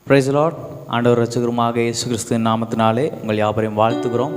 Price Lord. ஆண்டவர் ரட்சகருமாக இயேசு கிறிஸ்துவின் நாமத்தினாலே உங்கள் யாவரையும் வாழ்த்துகிறோம்.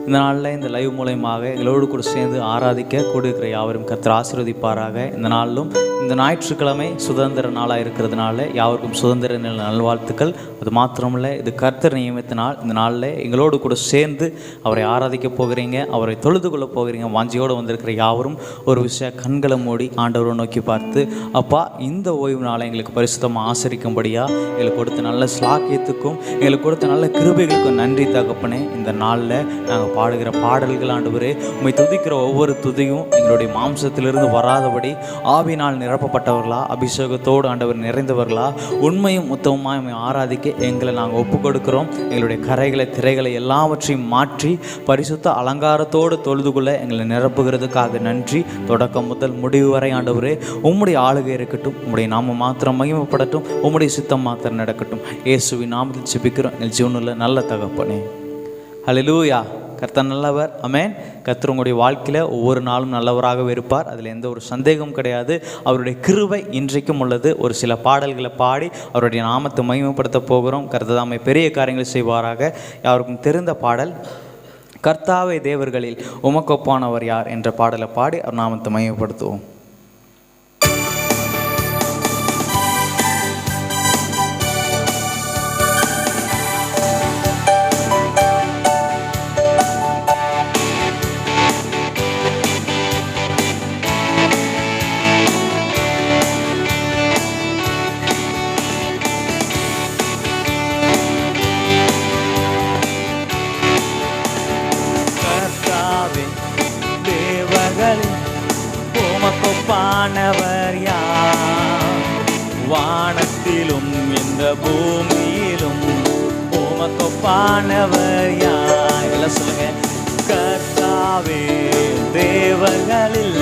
இந்த நாளில் இந்த லைவ் மூலயமாக எங்களோடு கூட சேர்ந்து ஆராதிக்க கூடியிருக்கிற யாவரும் கர்த்தர் ஆசீர்வதிப்பாராக. இந்த நாளிலும் இந்த ஞாயிற்றுக்கிழமை சுதந்திர நாளாக இருக்கிறதுனால யாருக்கும் சுதந்திர நல்வாழ்த்துக்கள். அது மாத்திரமில்லை, இது கர்த்தர் நியமித்த நாள். இந்த நாளில் எங்களோடு கூட சேர்ந்து அவரை ஆராதிக்க போகிறீங்க, அவரை தொழுது கொள்ள போகிறீங்க. வாஞ்சியோடு வந்திருக்கிற யாவரும் ஒரு விஷயம் கண்களை மூடி ஆண்டவரை நோக்கி பார்த்து, அப்பா இந்த ஓய்வு நாளை எங்களுக்கு பரிசுத்தமாக ஆசரிக்கும்படியாக எங்களுக்கு கொடுத்த நல்ல ஸ்லாக்கியத்துக்கும் எங்களுக்கு கொடுத்த நல்ல கிருபைகளுக்கும் நன்றி தகப்பனே. இந்த நாளில் நாங்கள் பாடுகிற பாடல்கள் ஆண்டவரே, உம்மை துதிக்கிற ஒவ்வொரு துதியும் எங்களுடைய மாம்சத்திலிருந்து வராதபடி ஆவியினால் நிரப்பப்பட்டவர்களா, அபிஷேகத்தோடு ஆண்டவர் நிறைந்தவர்களா, உண்மையும் உத்தமமாக உம்மை ஆராதிக்க எங்களை நாங்கள் ஒப்புக் கொடுக்கிறோம். எங்களுடைய கரைகளை திரைகளை எல்லாவற்றையும் மாற்றி பரிசுத்த அலங்காரத்தோடு தொழுது கொள்ள எங்களை நிரப்புகிறதுக்காக நன்றி. தொடக்கம் முதல் முடிவு வரை ஆண்டவரே உம்முடைய ஆளுகை இருக்கட்டும், உம்முடைய நாமம் மாத்திரம் மகிமைப்படட்டும், உம்முடைய சித்தம் மாத்திரம் நடக்கட்டும். இயேசுவின் நாமத்தில் ஜெபிக்கிறோம் எங்கள் ஜீவனில் நல்ல தகப்பனே. ஹல்லேலூயா. கர்த்தர் நல்லவர். ஆமென். கர்த்தர் உங்களுடைய வாழ்க்கையில் ஒவ்வொரு நாளும் நல்லவராகவே இருப்பார். அதில் எந்த ஒரு சந்தேகமும் கிடையாது. அவருடைய கிருபை இன்றைக்கும் உள்ளது. ஒரு சில பாடல்களை பாடி அவருடைய நாமத்தை மகிமைப்படுத்த போகிறோம். கர்த்தர் தாமே பெரிய காரியங்களை செய்வாராக. யாருக்கும் தெரிந்த பாடல், கர்த்தாவே தேவர்களில் உமக்கொப்பானவர் யார் என்ற பாடலை பாடி அவர் நாமத்தை மகிமைப்படுத்துவோம். உமக்கொப்பானவர் யார்? வானத்திலும் இந்த பூமியிலும் உமக்கொப்பானவர் யார்? எல்லாம் சொல்லுங்க. கர்த்தாவே தேவர்களில்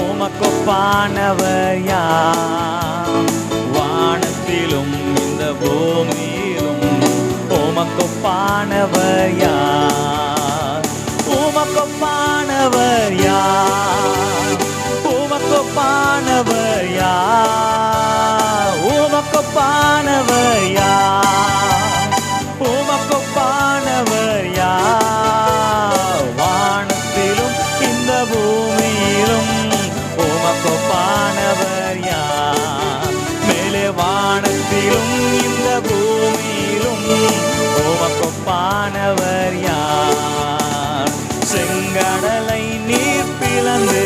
உமக்கொப்பானவர் யார்? வானத்திலும் இந்த பூமியிலும் உமக்கொப்பானவர் யார்? உமக்கொப்பானவர் யார்? உமக்கொப்பானவர் யார்? உமக்கொப்பானவர் யார்? உமக்கொப்பானவர் யார்? வானத்திலும் இந்த பூமியிலும் உமக்கொப்பானவர் யார்? மேலே வானத்திலும் இந்த பூமியிலும் உமக்கொப்பானவர் யார்? செங்கடலை நீர் பிளந்து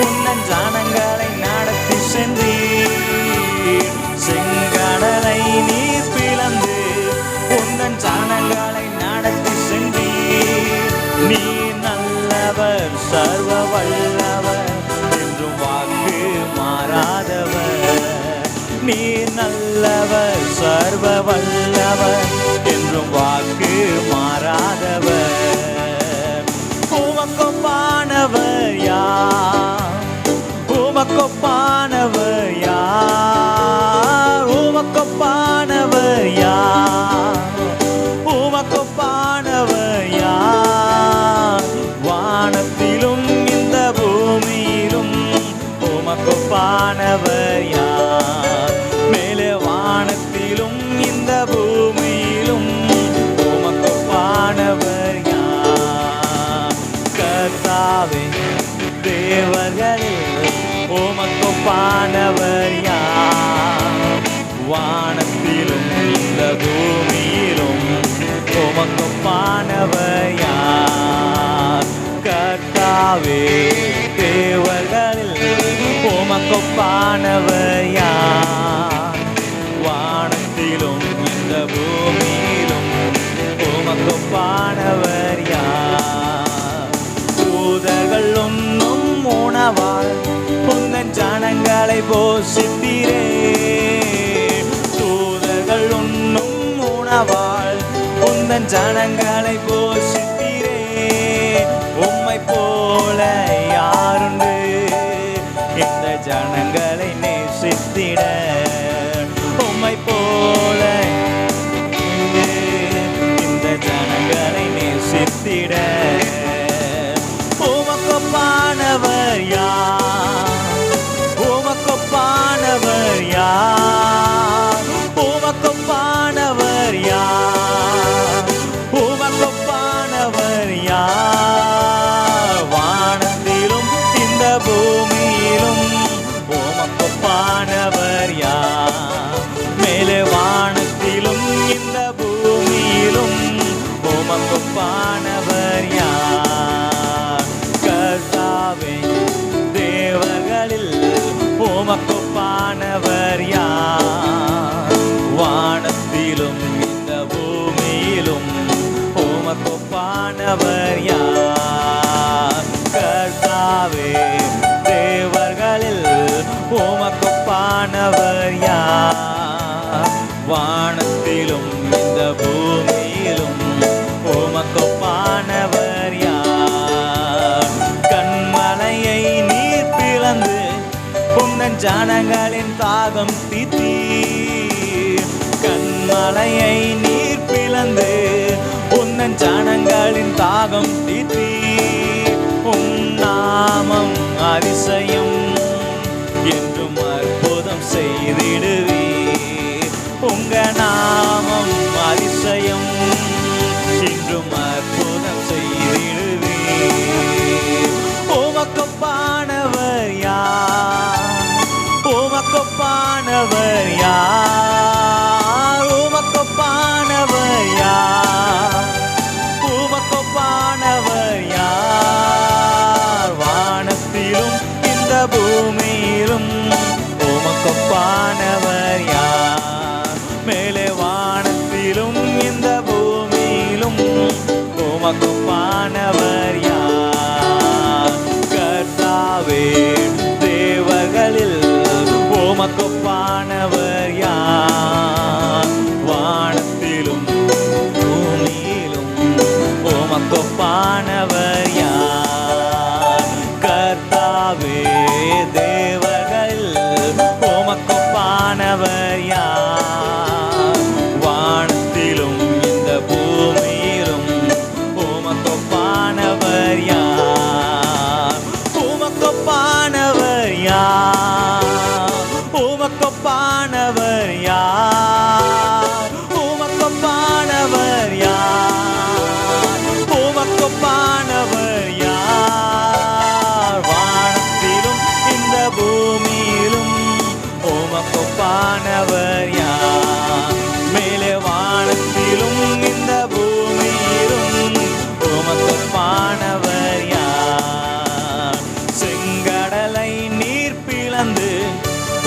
உன்னன் ஜனங்களை நடத்தி சென்றீர். செங்கடலை நீர் பிளந்து உன்னன் ஜனங்களை நடத்தி சென்றீர். நீ நல்லவர், சர்வ வல்லவர், என்றும் வாக்கு மாறாதவர். நீ நல்லவர், சர்வ வல்லவர், என்றும் வாக்கு மாறாதவர். உமக்கொப்பானவர் யார்? உமக்கொப்பானவர் யார்? உமக்கொப்பானவர் யார்? உமக்கொப்பானவர் யார்? வானத்திலும் இந்த பூமியிலும் உமக்கொப்பானவர் யார்? மேலே வானத்திலும் இந்த பூமியிலும் உமக்கொப்பானவர் யார்? கர்த்தாவே தேவர்களில் உமக்கொப்பானவர் யார்? வானத்திலும் இந்த பூமியிலும் உமக்கொப்பானவர் யார்? கர்த்தாவே தேவர்களில் உமக்கொப்பானவர் யார்? வானத்திலும் இந்த பூமியிலும் உமக்கொப்பானவர் யார்? தூதர்கள் உண்ணும் உணவால் உந்தன் ஜனங்களை போஷித்தீரே. தூதர்கள் உண்ணும் உணவால் உந்தன் ஜனங்களை போஷித்தீரே. உம்மை போல யாருண்டு இந்த ஜனங்களை நேசித்திட? உம்மை போல இந்த ஜனங்களை நேசித்திட. உமக்கொப்பானவர் யார்? உமக்கொப்பானவர் யார்? உமக்கொப்பானவர் உமக்கொப்பானவர் யார்? கர்த்தாவே, தேவர்களில் உமக்கொப்பானவர் யார்? வானத்திலும் இந்த பூமியிலும் உமக்கொப்பானவர் யார்? கர்த்தாவே, தேவர்களில் உமக்கொப்பானவர் யார்? வானத்திலும் இந்த பூமியிலும் உமக்கொப்பானவர் யார்? கண்மலையை நீர் பிளந்து உந்தன் ஜனங்களின் தாகம் தீர்த்தீர். கண்மலையை நீர் பிளந்து உந்தன் ஜனங்களின் தாகம் தீர்த்தீர். உம் நாமம் அதிசயம் என்றும் அற்புதம் செய்திடுவீர். உங்க நாமம் அதிசயம் என்றும் அற்புதம் செய்திடுவீர். உமக்கொப்பானவர் யார்? உமக்கொப்பானவர் யார்? உமக்கொப்பானவர் யார்? உமக்கொப்பானவர் யார்? வானத்திலும் இந்த பூமியிலும் உமக்கொப்பானவர் யார்? மேலே வானத்திலும் இந்த பூமியிலும் உமக்கொப்பானவர் யார்? கர்த்தாவே, தேவர்களில் உமக்கொப்பானவர் யார்? வானத்திலும் பூமியிலும் உமக்கொப்பானவர் யார்? கர்த்தாவே, தேவர்களில் உமக்கொப்பானவர் யார்? வானத்திலும் இந்த பூமியிலும் உமக்கொப்பானவர் யார்? உமக்கொப்பானவர் யார்? உமக்கொப்பானவர் யார்? உமக்கொப்பானவர் யார்? உமக்கொப்பானவர் யார்? வானத்திலும் இந்த பூமியிலும் உமக்கொப்பானவர் யார்? மேலே வானத்திலும் இந்த பூமியிலும் உமக்கொப்பானவர் யார்? செங்கடலை நீர் பிளந்து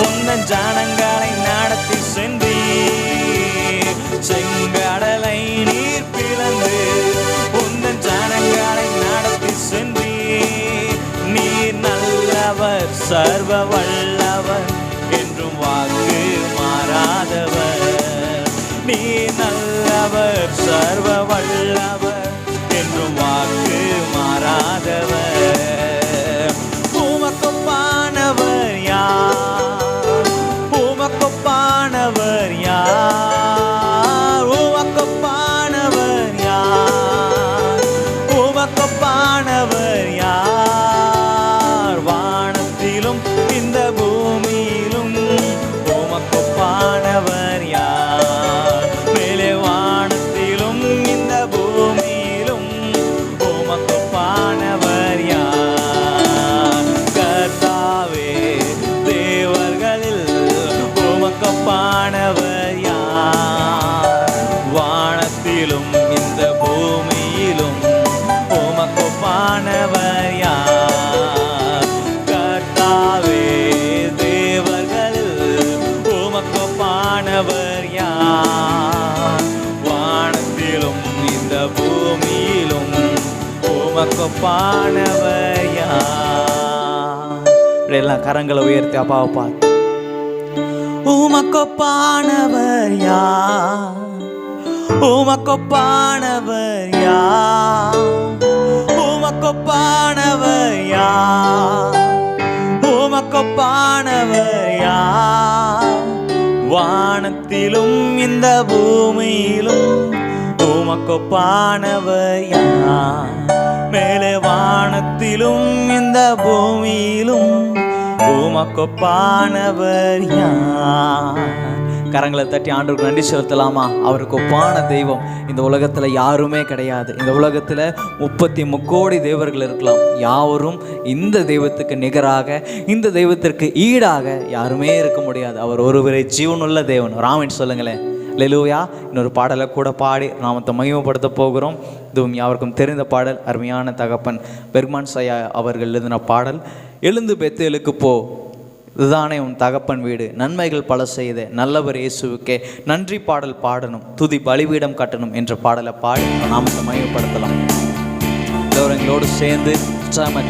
உந்தன் ஜனங்களை நடத்தி சென்றீர். செங்கடலை நீர் பிளந்து உந்தன் ஜனங்களை நடத்தி சென்றீர். நீர் நல்லவர், சர்வ வல்லவர், என்றும் வாக்கு மாறாதவர். நீர் நல்லவர், சர்வ வல்லவர், என்றும் வாக்கு மாறாதவர். உமக்கொப்பானவர் யார்? உமக்கொப்பானவர் யார்? உமக்கொப்பானவர் யார்? உமக்கொப்பானவர் யார்? வானத்திலும் இந்த பூமியிலும் உமக்கொப்பானவர் யார்? மேலே வானத்திலும் இந்த பூமியிலும் உமக்கொப்பானவர் யார்? கர்த்தாவே, தேவர்களில் உமக்கொப்பானவர் யார்? வானத்திலும் இந்த பூமியிலும் உமக்கொப்பானவர் யார்? கர்த்தாவே, தேவர்களில் உமக்கொப்பானவர் யார்? வானத்திலும் இந்த பூமியிலும் உமக்கொப்பானவர் யார்? இப்படியெல்லாம் கரங்களை உயர்த்தி அப்பாவை பார்த்து உமக்கொப்பானவர் யார்? உமக்கொப்பானவர் யார்? உமக்கொப்பானவர் யார்? உமக்கொப்பானவர் யார்? வானத்திலும் இந்த பூமியிலும் உமக்கொப்பானவர் யார்? மேலே வானத்திலும் இந்த பூமியிலும் உமக்கொப்பானவர் யார்? கரங்களை தட்டி ஆண்டவருக்கு நன்றி செலுத்தலாமா? அவருக்கு ஒப்பான தெய்வம் இந்த உலகத்தில் யாருமே கிடையாது. இந்த உலகத்தில் 33 கோடி தேவர்கள் இருக்கலாம், யாவரும் இந்த தெய்வத்துக்கு நிகராக, இந்த தெய்வத்திற்கு ஈடாக யாருமே இருக்க முடியாது. அவர் ஒருவரை ஜீவனுள்ள தேவன். ராமன் சொல்லுங்களேன், அல்லேலூயா. இன்னொரு பாடலை கூட பாடி நாமத்தை மகிமைப்படுத்த போகிறோம். இதுவும் யாருக்கும் தெரிந்த பாடல். அருமையான தகப்பன் பெர்மான் சையா அவர்கள் எழுதின பாடல். எழுந்து பெத்தேலுக்கு போ, இதுதானே உன் தகப்பன் வீடு, நன்மைகள் பல செய்த நல்லவர் இயேசுவுக்கே நன்றி பாடல் பாடணும், துதி பலிபீடம் கட்டணும் என்ற பாடலை பாடி நாமத்தை மகிமைப்படுத்தலாம். எங்களோடு சேர்ந்து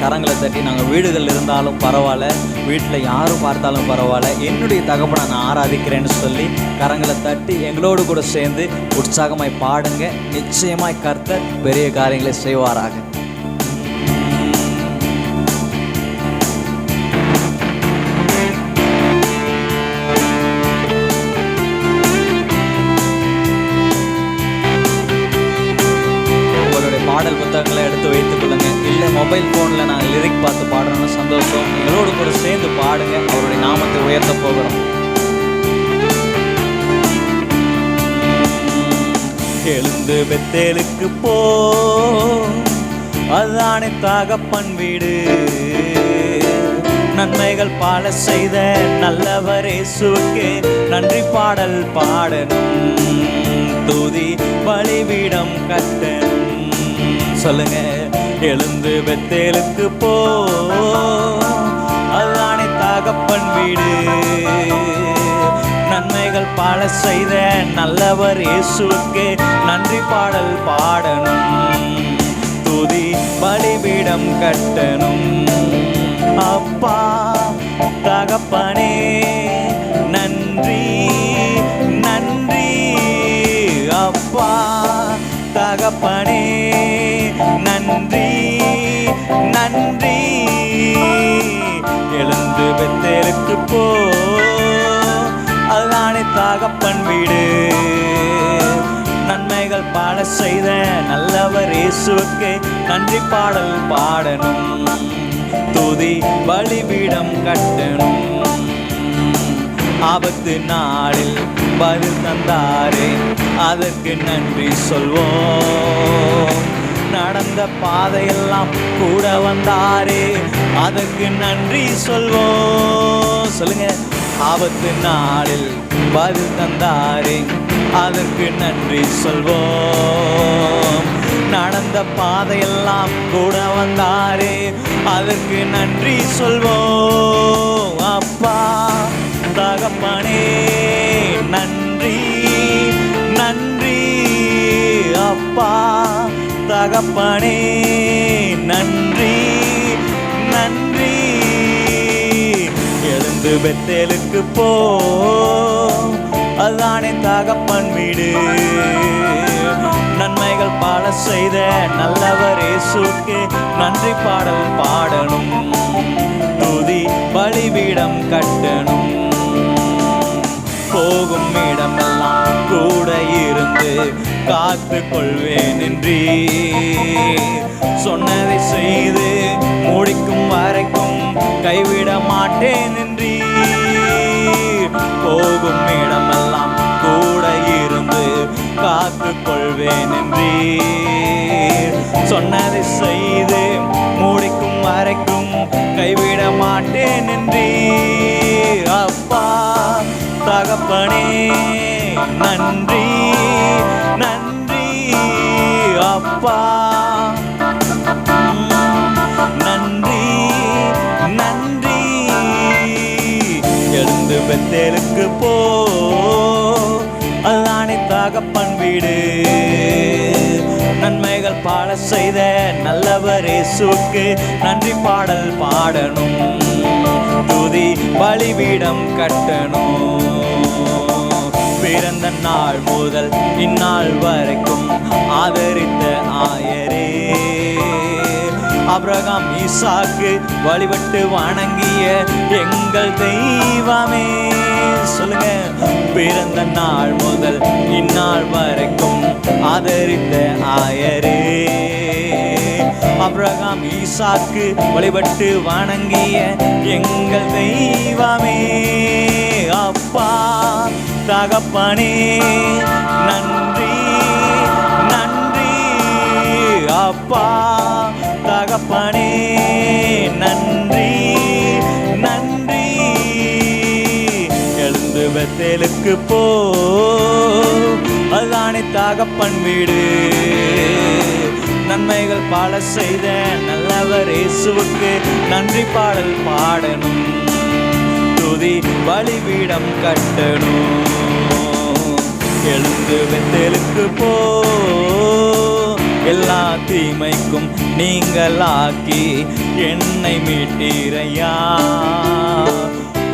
கரங்களை தட்டி, நாங்கள் வீடுகள் இருந்தாலும் பரவாயில்ல, வீட்டில் யாரும் பார்த்தாலும் பரவாயில்ல, என்னுடைய தகப்பனை நான் ஆராதிக்கிறேன்னு சொல்லி கரங்களை தட்டி எங்களோடு கூட சேர்ந்து உற்சாகமாய் பாடுங்க. நிச்சயமாய் கர்த்தர் பெரிய காரியங்களை செய்வாராக. பாடல் புத்தகங்களை எடுத்து வைத்துக் கொள்ளுங்க. இல்லை மொபைல் ஃபோனில் நாங்கள் லிரிக் பார்த்து பாடுறோம்னு சந்தோஷம். எங்களோடு கூட சேர்ந்து பாடுங்க. அவருடைய நாமத்தை உயர்த்த போகிறோம். எழுந்து பெத்தேலுக்கு போ, அதுதானே தகப்பன் வீடு, நன்மைகள் பல செய்த நல்லவர் இயேசுவுக்கே நன்றி பாடல் பாடணும், துதி பலிபீடம் கட்டணும். சொல்லுங்க, எழுந்து பெத்தேலுக்கு போ, அதுதானே தகப்பன் வீடு, நன்மைகள் பல செய்த நல்லவர் இயேசுவுக்கே நன்றி பாடல் பாடணும், துதி பலிபீடம் கட்டணும். அப்பா தகப்பனே நன்றி நன்றி, அப்பா தகப்பனே நன்றி நன்றி. எழுந்து பெத்தேலுக்கு போ, அதுதானே தகப்பன் வீடு, நன்மைகள் பல செய்த நல்லவர் இயேசுவுக்கு நன்றி பாடல் பாடணும், துதி பலிபீடம் கட்டணும். ஆபத்து நாளில் பதில் தந்தாரே, அதற்கு நன்றி சொல்வோம். நடந்த பாதையெல்லாம் கூட வந்தாரே, அதற்கு நன்றி சொல்வோம். சொல்லுங்க, ஆபத்து நாளில் பதில் தந்தாரே, அதற்கு நன்றி சொல்வோம். நடந்த பாதையெல்லாம் கூட வந்தாரே, அதற்கு நன்றி சொல்வோம். அப்பா தகப்பனே நன்றி நன்றி, அப்பா தகப்பனே நன்றி நன்றி. எழுந்து பெத்தேலுக்கு போ, அதுதானே தகப்பன் வீடு, நன்மைகள் பல செய்த நல்லவர் இயேசுவுக்கு நன்றி பாடல் பாடணும், துதி பலிபீடம் கட்டணும். போகும் இடமெல்லாம் கூட இருந்து காத்து கொள்வேன் என்றே, சொன்னதை செய்து முடிக்கும் வரைக்கும் கைவிட மாட்டேன் என்றே. போகும் இடமெல்லாம் கூட இருந்து காத்து கொள்வேன் என்றே, சொன்னதை செய்து முடிக்கும் வரைக்கும் கைவிட மாட்டேன் என்றே. அப்பா தகப்பனே நன்றி நன்றி, அப்பா நன்றி நன்றி. எழுந்து பெத்தேலுக்கு போ, அதுதானே தகப்பன் வீடு, நன்மைகள் பல செய்த நல்லவர் இயேசுவுக்கு நன்றி பாடல் பாடணும், துதி பலிபீடம் கட்டணும். பிறந்த நாள் முதல் இந்நாள் வரைக்கும் ஆதரித்த ஆயரே, ஆபிரகாம் ஈசாக்கு வழிபட்டு வணங்கிய எங்கள் தெய்வமே. சொல்லுங்க, பிறந்த நாள் முதல் இந்நாள் வரைக்கும் ஆதரித்த ஆயரே, ஆபிரகாம் ஈசாக்கு வழிபட்டு வணங்கிய எங்கள் தெய்வமே. அப்பா தகப்பனே நன்றி நன்றி, அப்பா தகப்பனே நன்றி நன்றி. எழுந்து பெத்தேலுக்கு போ, அதுதானே தகப்பன் வீடு. நன்மைகள் பல செய்த நல்லவர் இயேசுவுக்கு நன்றி பாடல் பாடணும், துதி பலிபீடம் கட்டணும். எழுந்து பெத்தேலுக்கு போ, எல்லா தீமைக்கும் நீங்களாக்கி என்னை மீட்டீரையா.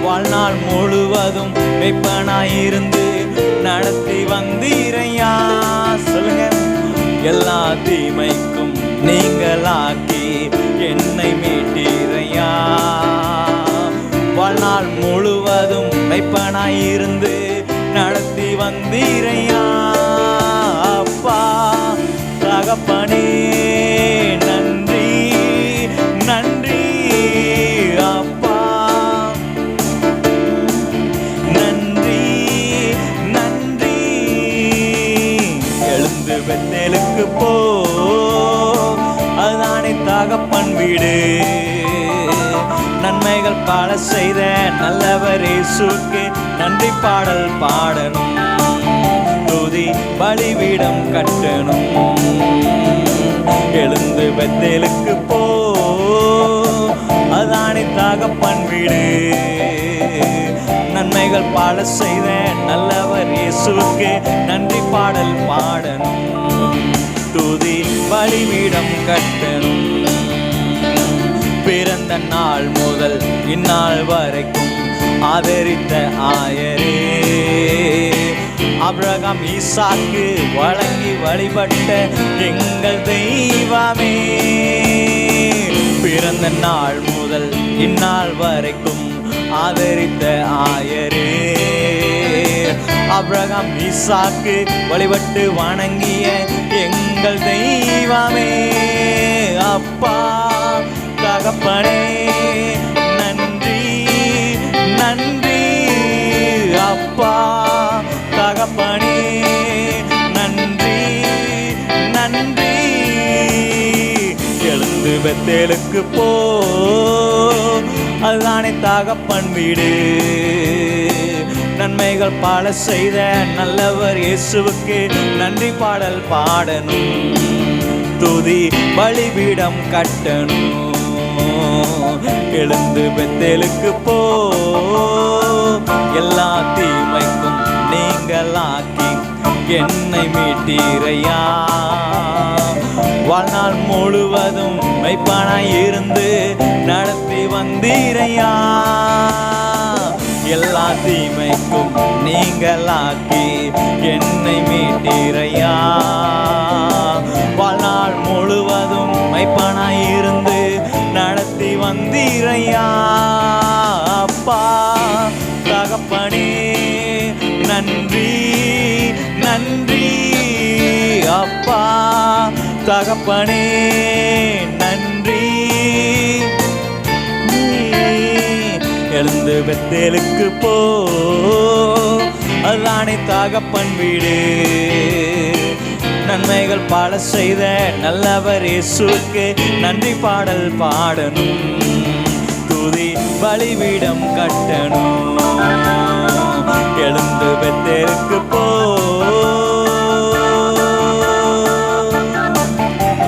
வாழ்நாள் முழுவதும் மெய்ப்பனாயிருந்து நடத்தி வந்தீரையா. சொல்லுங்க. எல்லா தீமைக்கும் நீங்களாக்கி என்னை மீட்டீரையா. வாழ்நாள் முழுவதும் மெய்ப்பனாயிருந்து நடத்தி வந்தீரையா. அப்பா தகப்பனே நன்றி நன்றி அப்பா, நன்றி நன்றி. எழுந்து பெத்தேலுக்கு போ, அதுதானே தகப்பன் வீடு. நன்மைகள் பல செய்த நல்லவர் இயேசுவுக்கு நன்றி பாடல் பாடணும், துதி பலிபீடம் கட்டணும். எழுந்து பெத்தேலுக்கு போ, அதுதானே தகப்பன் வீடு. நன்மைகள் பல செய்த நல்லவர் இயேசுவுக்கு நன்றி பாடல் பாடணும், துதி பலிபீடம் கட்டணும். பிறந்த நாள் முதல் இந்நாள் வரைக்கும் ஆதரித்த ஆயரே, ஆபிரகாம் ஈசாக்கு வழங்கி வழிபட்ட எங்கள் தெய்வமே. பிறந்த நாள் முதல் இந்நாள் வரைக்கும் ஆதரித்த ஆயரே, ஆபிரகாம் ஈசாக்கு வழிபட்டு வணங்கிய எங்கள் தெய்வமே. அப்பா தகப்பனே நன்றி நன்றி அப்பா தகப்பனே நன்றி நன்றி. எழுந்து பெத்தேலுக்கு போ, அதுதானே தகப்பன் வீடு. நன்மைகள் பல செய்த நல்லவர் இயேசுவுக்கு நன்றி பாடல் பாடணும், துதி பலிபீடம் கட்டணும். எழுந்து பெத்தேலுக்கு போ, எல்லா தீமைக்கும் நீங்களாக்கி என்னை மீட்டீரையா. வாழ்நாள் முழுவதும் மெய்ப்பனாய் இருந்து நடத்தி வந்தீரையா. எல்லா தீமைக்கும் நீங்களாக்கி என்னை மீட்டீரையா. வாழ்நாள் முழுவதும் மெய்ப்பனாய் இருந்து நடத்தி வந்தீரையா. அப்பா தகப்பனே நன்றி நன்றி அப்பா தகப்பனே நன்றி. எழுந்து பெத்தேலுக்கு போ, அதுதானே தகப்பன் வீடு. நன்மைகள் பல செய்த நல்லவர் இயேசுவுக்கு நன்றி பாடல் பாடணும், துதி பலிபீடம் கட்டணும். எழுந்து பெத்தேலுக்கு போ.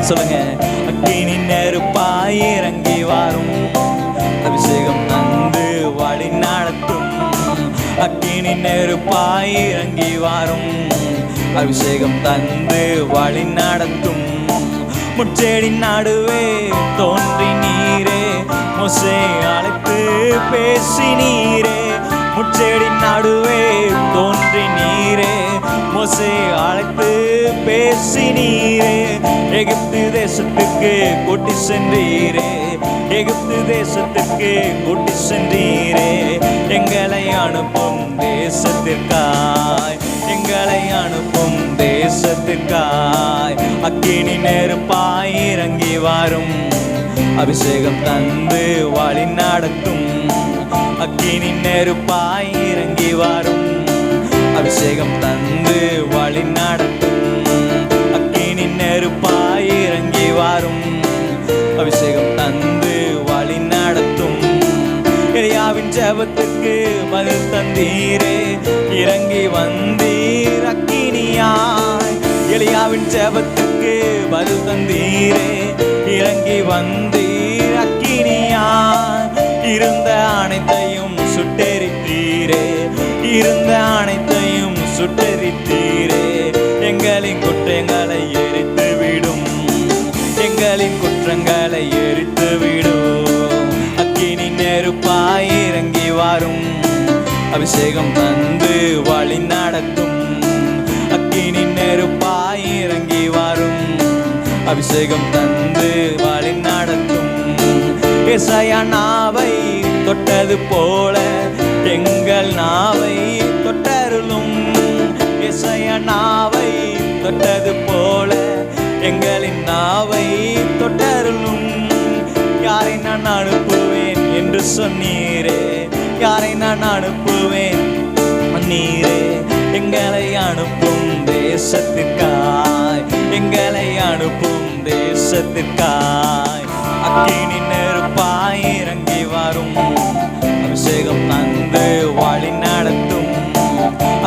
சொல்லுங்க. அக்கினி நெருப்பாய் இறங்கி வரும், அபிஷேகம் தந்து வழி நடத்தும். அக்கினி நெருப்பாய் இறங்கி வரும், அபிஷேகம் தந்து வழி நடத்தும். முச்செடி நடுவே தோன்றி நீரே, மோசே அழைத்து பேசி நீரே. முச்செடி நடுவே தோன்றி நீரே, மோசே அழைத்து பேசி நீரே. எகிப்து தேசத்துக்கு கூட்டி சென்றீரே, எகிப்து தேசத்துக்கு கூட்டி சென்றீரே. எங்களை அனுப்பும் தேசத்திற்காய், எங்களை அனுப்பும் தேசத்திற்காய். அக்கினி நெருப்பாய் இறங்கி வரும், அபிஷேகம் தந்து வழி நடத்தும். அக்கினி நெருப்பாய் இறங்கி வரும், அபிஷேகம் தந்து வழி நடத்தும். அக்கினி நெருப்பாய் இறங்கி வரும், அபிஷேகம் தந்து வழி நடத்தும். எலியாவின் ஜெபத்துக்கு பதில் தந்தீரே, இறங்கி வந்தீர் அக்கினியாய். எலியாவின் ஜெபத்துக்கு பதில் தந்தீரே, இறங்கி வந்தீர் அக்கினியாய். இருந்த அனைத்தையும் சுட்டெரித்தீரே, இருந்த அனைத்தையும் சுட்டெரித்தீரே. எங்களின் குற்றங்களை எரித்து விடும், எங்களின் குற்றங்களை எரித்து விடும். அக்கினி நெருப்பாய் இறங்கி வரும், அபிஷேகம் தந்து வழி நடத்தும். அக்கினி நெருப்பாய் இறங்கி வரும், அபிஷேகம் தந்து வழி நடத்தும். ஏசாயா நாவை தொட்டது போல எங்கள் நாவை தொட்டருளும். ஏசாயா நாவை தொட்டது போல எங்களின் நாவை தொட்டருளும். யாரை நான் அனுப்புவேன் என்று சொன்னீரே, யாரை நான் அனுப்புவேன் நீரே. எங்களை அனுப்பும் தேசத்திற்காய், எங்களை அனுப்பும் தேசத்திற்காய். அக்கினி நெருப்பாய் இறங்கி வரும், அபிஷேகம் தந்து வழி நடத்தும்.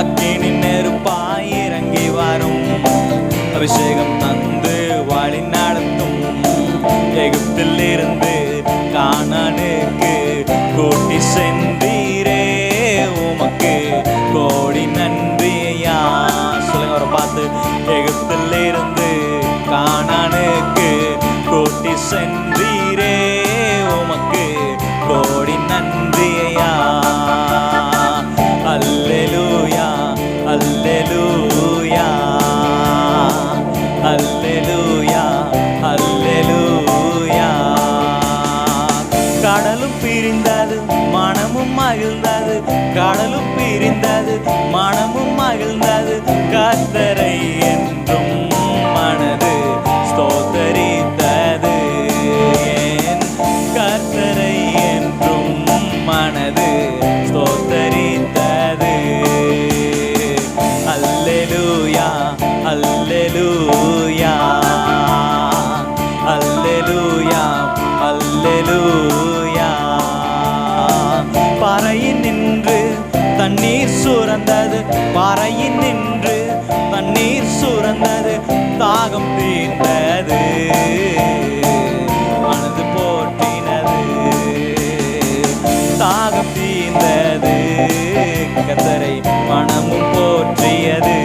அக்கினி நெருப்பாய் இறங்கி வரும், அபிஷேகம் தந்து வழி நடத்தும். எகிப்தில் இருந்து கானானுக்கு கூட்டி சென்றீரே, உமக்கு கோடி நன்றியா. சொல்லுங்க அவரை பார்த்து, எகிப்தில் இருந்து கானானுக்கு கூட்டி சென்றீரே, உமக்கு கோடி நன்றியா. அல்லேலூயா அல்லேலூயா அல்லேலூயா அல்லேலூயா. கடலும் பிரிந்தது மனமும் மகிழ்ந்தது, கடலும் பிரிந்தது மனமும் மகிழ்ந்தது. கர்த்தரை என்றும் மனது ஸ்தோத்தரித்தது, என் கர்த்தரை என்றும் மனது ஸ்தோத்தரித்தது. அல்லேலூயா அல்லேலூயா அல்லேலூயா அல்லேலூயா. பாறையின் நின்று தண்ணீர் சுரந்தது, பாறையின் நின்று தண்ணீர் சுரந்தது. தாகம் தீர்ந்தது, மனது போற்றினது. தாகம் தீர்ந்தது, கர்த்தரை மனமும் போற்றியது.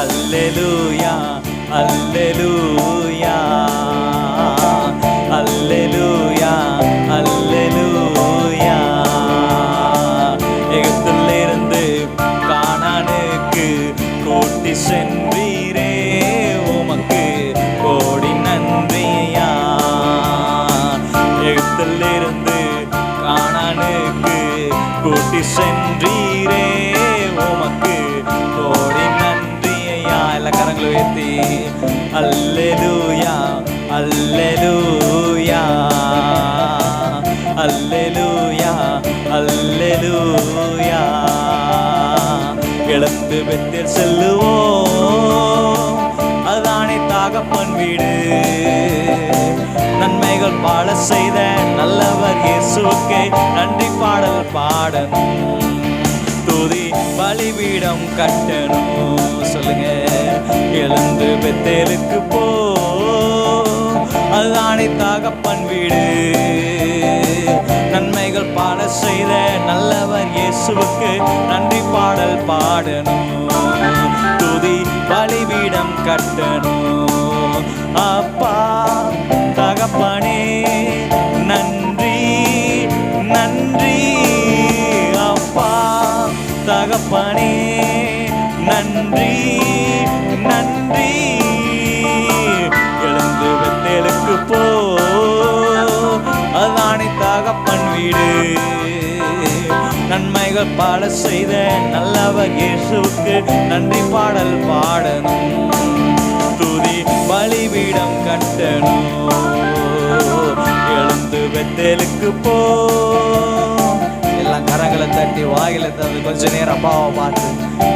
அல்லேலூயா அல்லேலூயா அல்லேலூயா அல்லேலூயா. எகிப்தில் இருந்து கானானுக்கு கூட்டி சென்றீரே, உமக்கு கோடி நன்றியா. எகிப்தில் இருந்து கானானுக்கு கூட்டி சென்றீரே, உமக்கு கோடி நன்றியா. எல்லா கரங்களும் உயர்த்தி அல்லேலூயா அல்லேலூயா அல்லேலூயா அல்லேலூயா. எழுந்து பெத்தேல் செல்லுவோம், அதுதானே தாகப்பன் வீடு. நன்மைகள் பாட செய்த நல்லவர் இயேசுவுக்கே நன்றி பாடல் பாடணும். துதி பலிபீடம் கட்டணும். சொல்லுங்க, எழுந்து பெத்தேலுக்கு போ, அதுதானே தாகப்பன் வீடு. நன்மைகள் பாட செய்த நல்லவர் இயேசுவுக்கு நன்றி பாடல் பாடணும். துதி பலிபீடம் கட்டணும். அப்பா தகப்பனே நன்றி நன்றி. அப்பா தகப்பனே நன்றி நன்றி. எழுந்து பெத்தேலுக்கு போ, அதுதானே தகப்பன் வீடு. நன்மைகள் பாட செய்த நல்லவர் இயேசுவுக்கு நன்றி பாடல் பாடணும். துதி பலிபீடம் கட்டணும். எழுந்து பெத்தேலுக்கு போ. எல்லாம் கரங்களை தட்டி வாயில எங்களை தந்து கொஞ்ச நேரம் அப்பாவை பார்த்து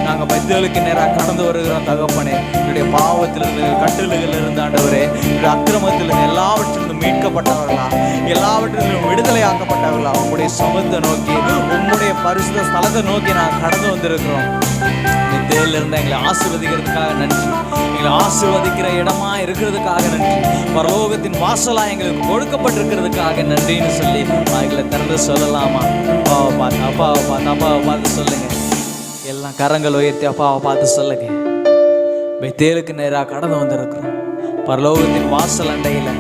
நாங்கள் பெத்தேலுக்கு நேராக கடந்து வருகிறோம் தகப்பனே. என்னுடைய பாவத்திலிருந்து, கட்டுகளில் இருந்து ஆண்டவரே, என்னுடைய அக்கிரமத்திலிருந்து எல்லாவற்றிலிருந்து மீட்கப்பட்டவர்களா, எல்லாவற்றிலும் விடுதலையாக்கப்பட்டவர்களா உங்களுடைய சமத்தை நோக்கி, உங்களுடைய பரிசுத்த ஸ்தலத்தை நோக்கி நாங்கள் கடந்து வந்திருக்கிறோம். தேர்ல எங்களை ஆசீர்வதிக்கிறதுக்காக நன்றி. எங்களை ஆசீர்வதிக்கிற இடமா இருக்கிறதுக்காக நன்றி. பரலோகத்தின் வாசலா எங்களுக்கு கொடுக்கப்பட்டிருக்கிறதுக்காக நன்றின்னு சொல்லி எங்களை திறந்து சொல்லலாமா? அப்பாவை பார்த்து, அப்பாவை பார்த்து, அப்பாவை பார்த்து சொல்லுங்க. எல்லாம் கரங்கள் உயர்த்தி அப்பாவை பார்த்து சொல்லுங்க. பெத்தேலுக்கு நேராக கடந்து வந்திருக்கிறோம். பரலோகத்தின் வாசல் அண்டையில்,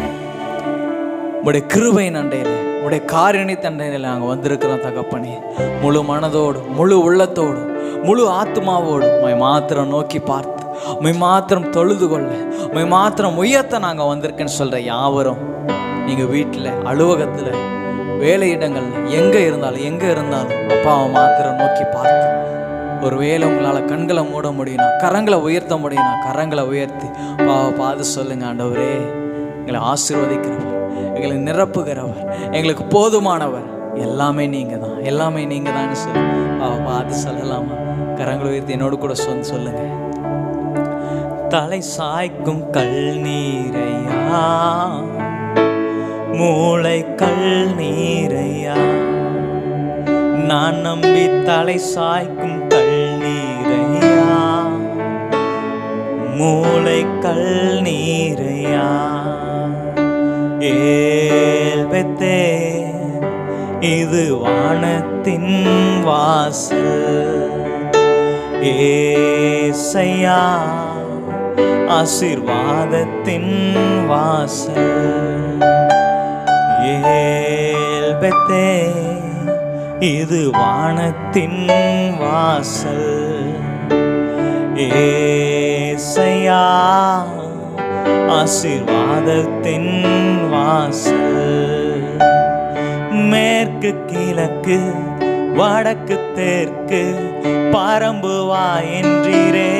உடைய கிருபையின் அண்டையில், உடைய காரியணித்த அண்டையில் நாங்கள் வந்திருக்கிறோம் தகப்பனே. முழு மனதோடு, முழு உள்ளத்தோடு, முழு ஆத்மாவோடு உம்மை மாத்திரம் நோக்கி பார்த்து, உம்மை மாத்திரம் தொழுது கொள்ள, உம்மை மாத்திரம் உயர்த்த நாங்கள் வந்திருக்கேன்னு சொல்கிற யாவரும், நீங்கள் வீட்டில், அலுவலகத்தில், வேலையிடங்கள் எங்கே இருந்தாலும் அப்பாவை மாத்திரம் நோக்கி பார்த்து, ஒரு வேளை உங்களால் கண்களை மூட முடியும்னா, கரங்களை உயர்த்த முடியும்னா கரங்களை உயர்த்தி அப்பாவை பார்த்து சொல்லுங்க. ஆண்டவரே, எங்களை ஆசீர்வதிக்கிறவர், எங்களை நிரப்புகிறவர், எங்களுக்கு போதுமானவர், எல்லாமே நீங்கள் தான், எல்லாமே நீங்கள் தான் சொல்லி பார்த்து சொல்லலாமா? கரங்களை உயர்த்தி என்னோடு கூட சொல்லுங்க. தலை சாய்க்கும் கல் நீரையா, மூளை கல் நீரையா, நான் நம்பி தலை சாய்க்கும் கல் நீரையா, மூளை கல் நீரையா, ஏல் பெத்தே இது வானத்தின் வாசல், ஏசையா ஆசீர்வாதத்தின் வாசல், ஏல் பெத்தே இது வானத்தின் வாசல், ஏசையா ஆசீர்வாதத்தின் வாசல், மேற்கு கிழக்கு வடக்கு தெற்கு பரம்புவா என்றீரே,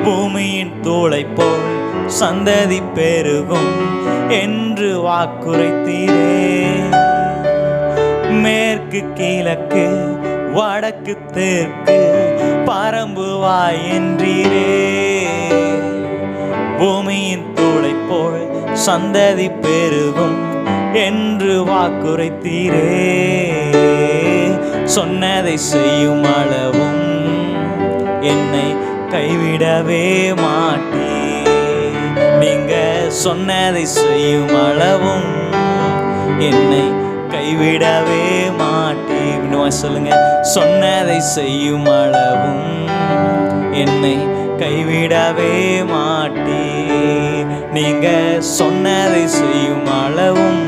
பூமியின் தூளை போல் சந்ததி பெருகும் என்று வாக்குரைத்தீரே, மேற்கு கிழக்கு வடக்கு தெற்கு பரம்புவா என்றீரே, பூமியின் தூளை போல் சந்ததி பெருகும் என்று வாக்குரைத்தீரே, சொன்னதை செய்யும் அளவும் என்னை கைவிடவே மாட்டே, நீங்க சொன்னதை செய்யும் அளவும் என்னை கைவிடவே மாட்டே. சொல்லுங்க, சொன்னதை செய்யும் அளவும் என்னை கைவிடவே மாட்டே, நீங்க சொன்னதை செய்யும் அளவும்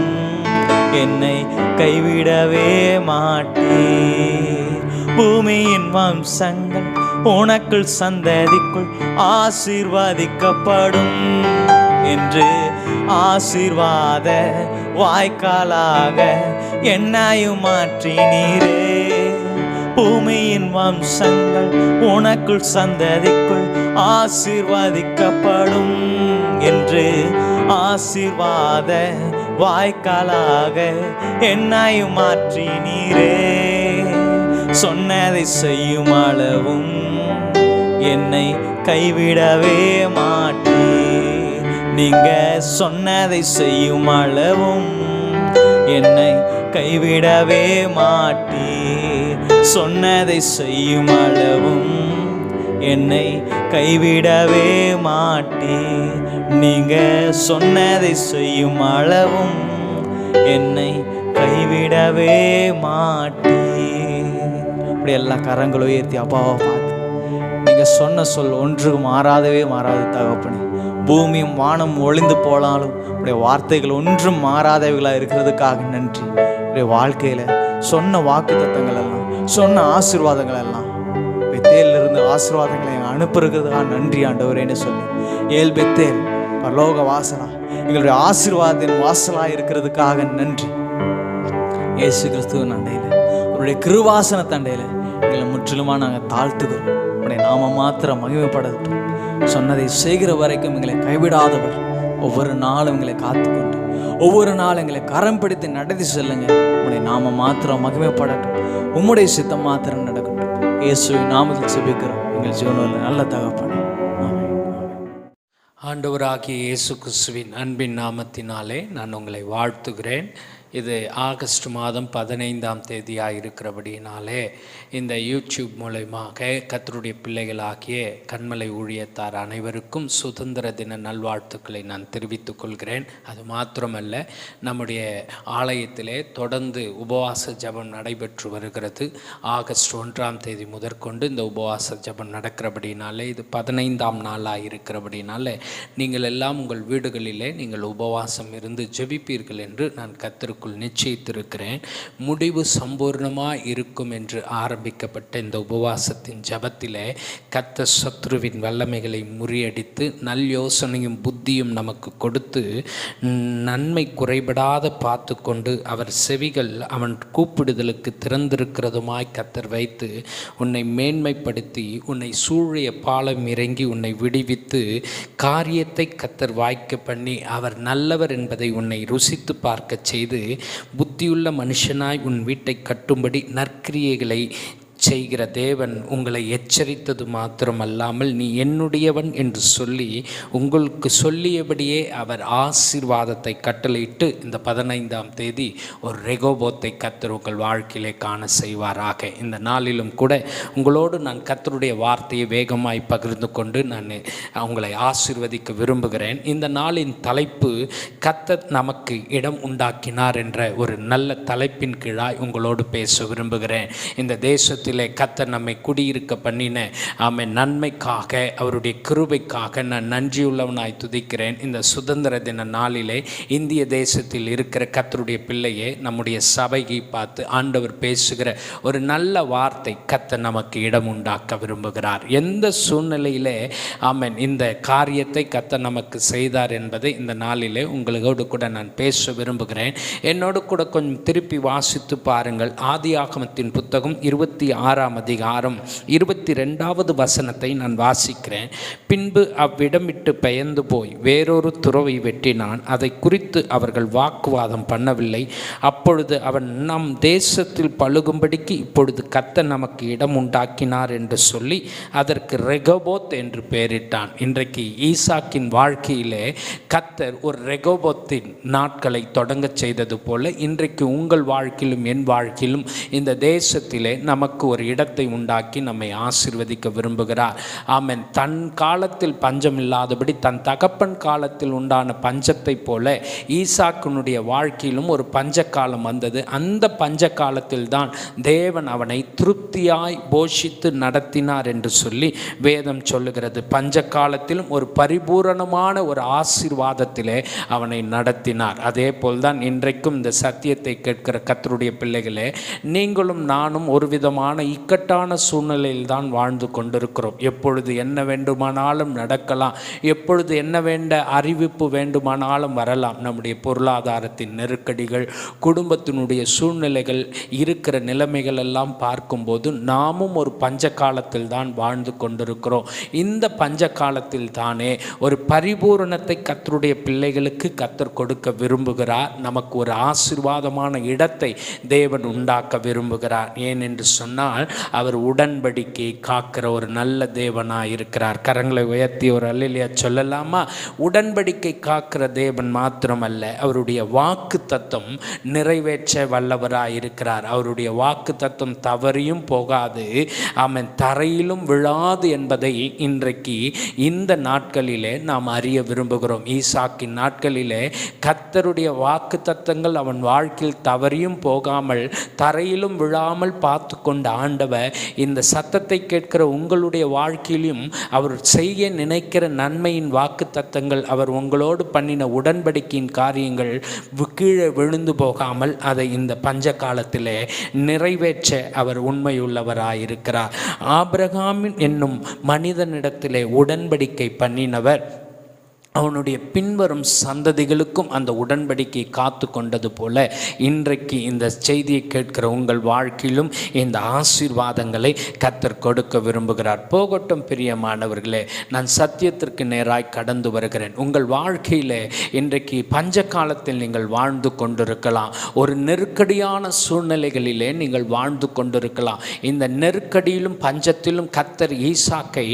என்னை கைவிடவே மாட்டே, பூமியின் வம்சங்கள் உனக்குள் சந்ததிக்குள் ஆசீர்வதிக்கப்படும் என்று ஆசீர்வாத வாய்க்காலாக என்னையும் மாற்றினீரே, பூமியின் வம்சங்கள் உனக்குள் சந்ததிக்குள் ஆசீர்வதிக்கப்படும் என்று ஆசீர்வாத வாய்க்காலாக என்னையும் மாற்றினீரே, சொன்னதை செய்யும் அளவும் என்னை கைவிடவே மாட்டே, நீங்க சொன்னதை செய்யும் அளவும் என்னை கைவிடவே மாட்டே, சொன்னதை செய்யும் அளவும் என்னை கைவிடவே மாட்டே, நீங்க சொன்னதை செய்யும் அளவும் என்னை கைவிடவே மாட்டே. அப்படி எல்லா கரங்களும் உயர்த்தி அப்பாவை பார்த்து, நீங்க சொன்ன சொல் ஒன்று மாறாதவே மாறாது தகப்பனே, பூமியும் வானம் ஒளிந்து போனாலும் உடைய வார்த்தைகள் ஒன்றும் மாறாதவைகளாக இருக்கிறதுக்காக நன்றி. உடைய வாழ்க்கையில் சொன்ன வாக்கு தத்தங்கள் எல்லாம், சொன்ன ஆசீர்வாதங்கள் எல்லாம், பெத்தேலிருந்து ஆசீர்வாதங்களை அனுப்புறதுக்காக நன்றி ஆண்டவரேன்னு சொல்லி, ஏல் பெத்தேல் பரலோக வாசலா, எங்களுடைய ஆசீர்வாதத்தின் வாசலா இருக்கிறதுக்காக நன்றி. இயேசு கிறிஸ்துவின் அண்டையில், உங்களுடைய கிருபாசன தண்டையில் எங்களை முற்றிலுமாக நாங்கள் தாழ்த்துக்கிறோம். உடைய நாம மாத்திரம் மகிமைப்படட்டும். சொன்னதை செய்கிற வரைக்கும் எங்களை கைவிடாதவர், ஒவ்வொரு நாளும் எங்களை காத்துக்கொண்டு, ஒவ்வொரு நாளும் எங்களை கரம் பிடித்து நடத்தி செல்லுங்க. உம்முடைய நாமம் மாத்திரம் மகிமைப்படட்டும். உம்முடைய சித்தம் மாத்திரம் நடக்கட்டும். இயேசுவின் நாமத்தில் செபிக்கிறோம் எங்கள் ஜீவனில் நல்ல தகப்பனே. ஆமென். ஆண்டவராகிய இயேசு கிறிஸ்துவின் அன்பின் நாமத்தினாலே நான் உங்களை வாழ்த்துகிறேன். இது ஆகஸ்ட் மாதம் 15ஆம் தேதியாக இருக்கிறபடினாலே இந்த யூடியூப் மூலமாக கர்த்தருடைய பிள்ளைகளாகிய கண்மலை ஊழியத்தார் அனைவருக்கும் சுதந்திர தின நல்வாழ்த்துக்களை நான் தெரிவித்துக் கொள்கிறேன். அது மாத்திரமல்ல, நம்முடைய ஆலயத்திலே தொடர்ந்து உபவாச ஜெபம் நடைபெற்று வருகிறது. ஆகஸ்ட் 1ஆம் தேதி முதற்கொண்டு இந்த உபவாச ஜெபம் நடக்கிறபடினாலே இது 15ஆம் நாளாக இருக்கிறபடினாலே நீங்கள் எல்லாம் உங்கள் வீடுகளிலே நீங்கள் உபவாசம் இருந்து ஜெபிப்பீர்கள் என்று நான் கர்த்தருக்கு நிச்சயித்திருக்கிறேன். முடிவு சம்பூர்ணமாக இருக்கும் என்று ஆரம்பிக்கப்பட்ட இந்த உபவாசத்தின் ஜபத்திலே கர்த்தர் சத்ருவின் வல்லமைகளை முறியடித்து நல் யோசனையும் புத்தியும் நமக்கு கொடுத்து நன்மை குறைபடாத பார்த்து கொண்டு அவர் செவிகள் அவன் கூப்பிடுதலுக்கு திறந்திருக்கிறதுமாய் கர்த்தர் வைத்து உன்னை மேன்மைப்படுத்தி உன்னை சூழிய பாலம் இறங்கி உன்னை விடுவித்து காரியத்தை கர்த்தர் வாய்க்க பண்ணி அவர் நல்லவர் என்பதை உன்னை ருசித்து பார்க்க செய்து புத்தியுள்ள மனுஷனாய் உன் வீட்டை கட்டும்படி நற்கிரியைகளை செய்கிற தேவன் உங்களை எச்சரித்தது மாத்திரமல்லாமல் நீ என்னுடையவன் என்று சொல்லி உங்களுக்கு சொல்லியபடியே அவர் ஆசீர்வாதத்தை கட்டளையிட்டு இந்த 15ஆம் தேதி ஒரு ரெகோபோத்தை கர்த்தர் உங்கள் வாழ்க்கையிலே காண செய்வாராக. இந்த நாளிலும் கூட உங்களோடு நான் கர்த்தருடைய வார்த்தையை வேகமாய் பகிர்ந்து கொண்டு நான் உங்களை ஆசீர்வதிக்க விரும்புகிறேன். இந்த நாளின் தலைப்பு கர்த்தர் நமக்கு இடம் உண்டாக்கினார் என்ற ஒரு நல்ல தலைப்பின் கீழாய் உங்களோடு பேச விரும்புகிறேன். இந்த தேசத்தில் கர்த்தர் நம்மை குடியிருக்க பண்ணின நன்மைக்காக அவருடைய கிருபைக்காக நான் நன்றியுள்ளவனாய் துதிக்கிறேன். இந்த சுதந்திர தின நாளிலே இந்திய தேசத்தில் இருக்கிற கர்த்தருடைய பிள்ளையே, நம்முடைய சபையை பார்த்து ஆண்டவர் பேசுகிற ஒரு நல்ல வார்த்தை, கர்த்தர் நமக்கு இடம் உண்டாக்க விரும்புகிறார். எந்த சூழ்நிலையிலே இந்த காரியத்தை கர்த்தர் நமக்கு செய்தார் என்பதை இந்த நாளிலே உங்களோடு கூட நான் பேச விரும்புகிறேன். என்னோடு கூட கொஞ்சம் திருப்பி வாசித்து பாருங்கள். ஆதியாகமத்தின் புத்தகம் 26ஆம் அதிகாரம் 22வது வசனத்தை நான் வாசிக்கிறேன். பின்பு அவ்விடம் விட்டு பெயர்ந்து போய் வேறொரு துறவை வெட்டினான். அதை குறித்து அவர்கள் வாக்குவாதம் பண்ணவில்லை. அப்பொழுது அவன் நம் தேசத்தில் பழுகும்படிக்கு இப்பொழுது கர்த்தர் நமக்கு இடம் உண்டாக்கினார் என்று சொல்லி அதற்கு ரெகோபோத் என்று பெயரிட்டான். இன்றைக்கு ஈசாக்கின் வாழ்க்கையிலே கர்த்தர் ஒரு ரெகோபோத்தின் நாட்களை தொடங்க செய்தது போல இன்றைக்கு உங்கள் வாழ்க்கையிலும் என் வாழ்க்கையிலும் இந்த தேசத்திலே நமக்கு ஒரு இடத்தை உண்டாக்கி நம்மை ஆசீர்வதிக்க விரும்புகிறார். ஆமென். தன் காலத்தில் பஞ்சம் இல்லாதபடி தன் தகப்பன் காலத்தில் உண்டான பஞ்சத்தை போல ஈசாக்கினுடைய வாழ்க்கையிலும் ஒரு பஞ்ச காலம் வந்தது. அந்த பஞ்ச காலத்தில் தான் தேவன் அவனை திருப்தியாய் போஷித்து நடத்தினார் என்று சொல்லி வேதம் சொல்லுகிறது. பஞ்ச காலத்திலும் ஒரு பரிபூரணமான ஒரு ஆசீர்வாதத்திலே அவனை நடத்தினார். அதே போல்தான் இன்றைக்கும் இந்த சத்தியத்தை கேட்கிற கர்த்தருடைய பிள்ளைகளே, நீங்களும் நானும் ஒரு விதமான இக்கட்டான சூழ்நிலையில் தான் வாழ்ந்து கொண்டிருக்கிறோம். எப்பொழுது என்ன வேண்டுமானாலும் நடக்கலாம், எப்பொழுது என்ன வேண்ட அறிவிப்பு வேண்டுமானாலும் வரலாம். நம்முடைய பொருளாதாரத்தின் நெருக்கடிகள், குடும்பத்தினுடைய சூழ்நிலைகள், இருக்கிற நிலைமைகள் எல்லாம் பார்க்கும்போது நாமும் ஒரு பஞ்ச காலத்தில் தான் வாழ்ந்து கொண்டிருக்கிறோம். இந்த பஞ்ச காலத்தில் தானே ஒரு பரிபூரணத்தை கர்த்தருடைய பிள்ளைகளுக்கு கர்த்தர் கொடுக்க விரும்புகிறார். நமக்கு ஒரு ஆசீர்வாதமான இடத்தை தேவன் உண்டாக்க விரும்புகிறார். ஏன் என்று சொன்னால் அவர் உடன்படிக்கை காக்கிற ஒரு நல்ல தேவனாய் இருக்கிறார். கரங்களை உயர்த்தி ஒரு அல்லேலூயா சொல்லலாமா? உடன்படிக்கை காக்கிற தேவன் மாத்திரமல்ல, அவருடைய வாக்கு தத்தம் நிறைவேற்ற வல்லவராய் இருக்கிறார். அவருடைய வாக்கு தத்தம் தவறியும் போகாது, தரையிலும் விழாது என்பதை இன்றைக்கு இந்த நாட்களிலே நாம் அறிய விரும்புகிறோம். ஈசாக்கின் நாட்களிலே கர்த்தருடைய வாக்கு தத்தங்கள் அவன் வாழ்க்கையில் தவறியும் போகாமல் தரையிலும் விழாமல் பார்த்து கொண்ட ஆண்டவர் இந்த சத்தத்தை கேட்கிற உங்களுடைய வாழ்க்கையிலும் அவர் செய்ய நினைக்கிற நன்மையின் வாக்கு தத்தங்கள், அவர் உங்களோடு பண்ணின உடன்படிக்கையின் காரியங்கள் கீழே விழுந்து போகாமல் அதை இந்த பஞ்ச காலத்திலே நிறைவேற்ற அவர் உண்மையுள்ளவராயிருக்கிறார். ஆபிரகாமின் என்னும் மனிதனிடத்திலே உடன்படிக்கை பண்ணினவர் அவனுடைய பின்வரும் சந்ததிகளுக்கும் அந்த உடன்படிக்கையை காத்து கொண்டது போல இன்றைக்கு இந்த செய்தியை கேட்கிற உங்கள் வாழ்க்கையிலும் இந்த ஆசீர்வாதங்களை கர்த்தர் கொடுக்க விரும்புகிறார். போகட்டும் பிரியமானவர்களே, நான் சத்தியத்திற்கு நேராய் கடந்து வருகிறேன். உங்கள் வாழ்க்கையில் இன்றைக்கு பஞ்ச காலத்தில் நீங்கள் வாழ்ந்து கொண்டிருக்கலாம். ஒரு நெருக்கடியான சூழ்நிலைகளிலே நீங்கள் வாழ்ந்து கொண்டிருக்கலாம். இந்த நெருக்கடியிலும் பஞ்சத்திலும் கர்த்தர் ஈசாக்கை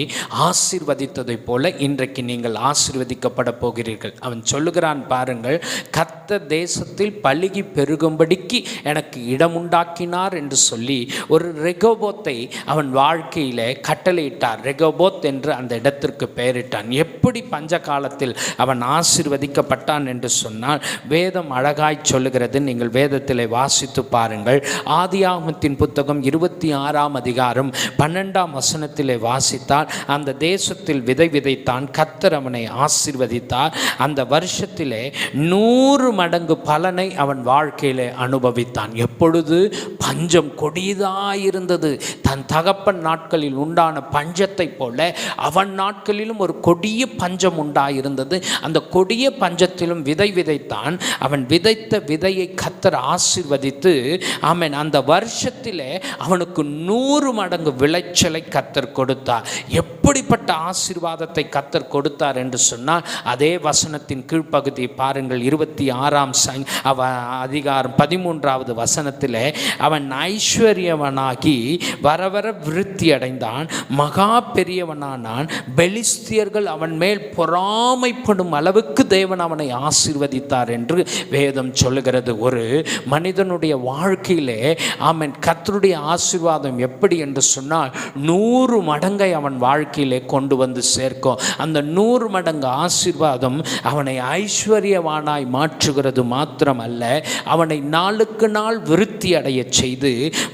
ஆசீர்வதித்ததை போல இன்றைக்கு நீங்கள் ஆசீர்வதிக்க போகிறீர்கள். அவன் சொல்லுகிறான் பாருங்கள், கர்த்தர் தேசத்தில் பலுகி பெருகும்படிக்கு எனக்கு இடம் உண்டாக்கினார் என்று சொல்லி ஒரு ரெகோபோத்தை அவன் வாழ்க்கையிலே கட்டளையிட்டார். ரெகோபோத் என்று அந்த இடத்திற்கு பெயரிட்டான். எப்படி பஞ்ச காலத்தில் அவன் ஆசீர்வதிக்கப்பட்டான் என்று சொன்னால் வேதம் அழகாய் சொல்லுகிறது. நீங்கள் வேதத்திலே வாசித்து பாருங்கள். ஆதியாகமத்தின் புத்தகம் 26ஆம் அதிகாரம் 12ஆம் வசனத்திலே வாசித்தால், அந்த தேசத்தில் விதை விதைத்தான், கர்த்தர் அவனை ஆசீர்வதித்தார். அந்த வருஷத்திலே 100 மடங்கு பலனை அவன் வாழ்க்கையிலே அனுபவித்தான். எப்பொழுது பஞ்சம் கொடியதாயிருந்தது. தன் தகப்பன் நாட்களில் உண்டான பஞ்சத்தை போல அவன் நாட்களிலும் ஒரு கொடிய பஞ்சம் உண்டாயிருந்தது. அந்த கொடிய பஞ்சத்திலும் விதை விதைத்தான். அவன் விதைத்த விதையை கர்த்தர் ஆசீர்வதித்து அவன் அந்த வருஷத்திலே அவனுக்கு 100 மடங்கு விளைச்சலை கர்த்தர் கொடுத்தார். எப்படிப்பட்ட ஆசீர்வாதத்தை கர்த்தர் கொடுத்தார் என்று சொன்னால், அதே வசனத்தின் கீழ்ப்பகுதி பாருங்கள். 26ஆம் அதிகாரம் 13வது வசனத்திலே, அவன் ஐஸ்வர்யவனாகி வர வர விருத்தி அடைந்தான், மகா பெரியவனானான். பெலிஸ்தியர்கள் அவன் மேல் பொறாமைப்படும் அளவுக்கு தேவன் அவனை ஆசீர்வதித்தார் என்று வேதம் சொல்லுகிறது. ஒரு மனிதனுடைய வாழ்க்கையிலே அவன் கர்த்தருடைய ஆசீர்வாதம் எப்படி என்று சொன்னால் 100 மடங்கை அவன் வாழ்க்கையிலே கொண்டு வந்து சேர்க்கும். அந்த 100 மடங்கு ஆசீர்வாதம் அவனை ஐஸ்வர்யவானாய் மாற்றுகிறது மாத்திரமல்ல, அவனை நாளுக்கு நாள் விருத்தி அடைய செய்து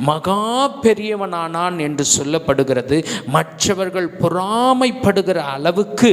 மகா பெரியவனானான் என்று சொல்லப்படுகிறது. மற்றவர்கள் பொறாமைப்படுகிற அளவுக்கு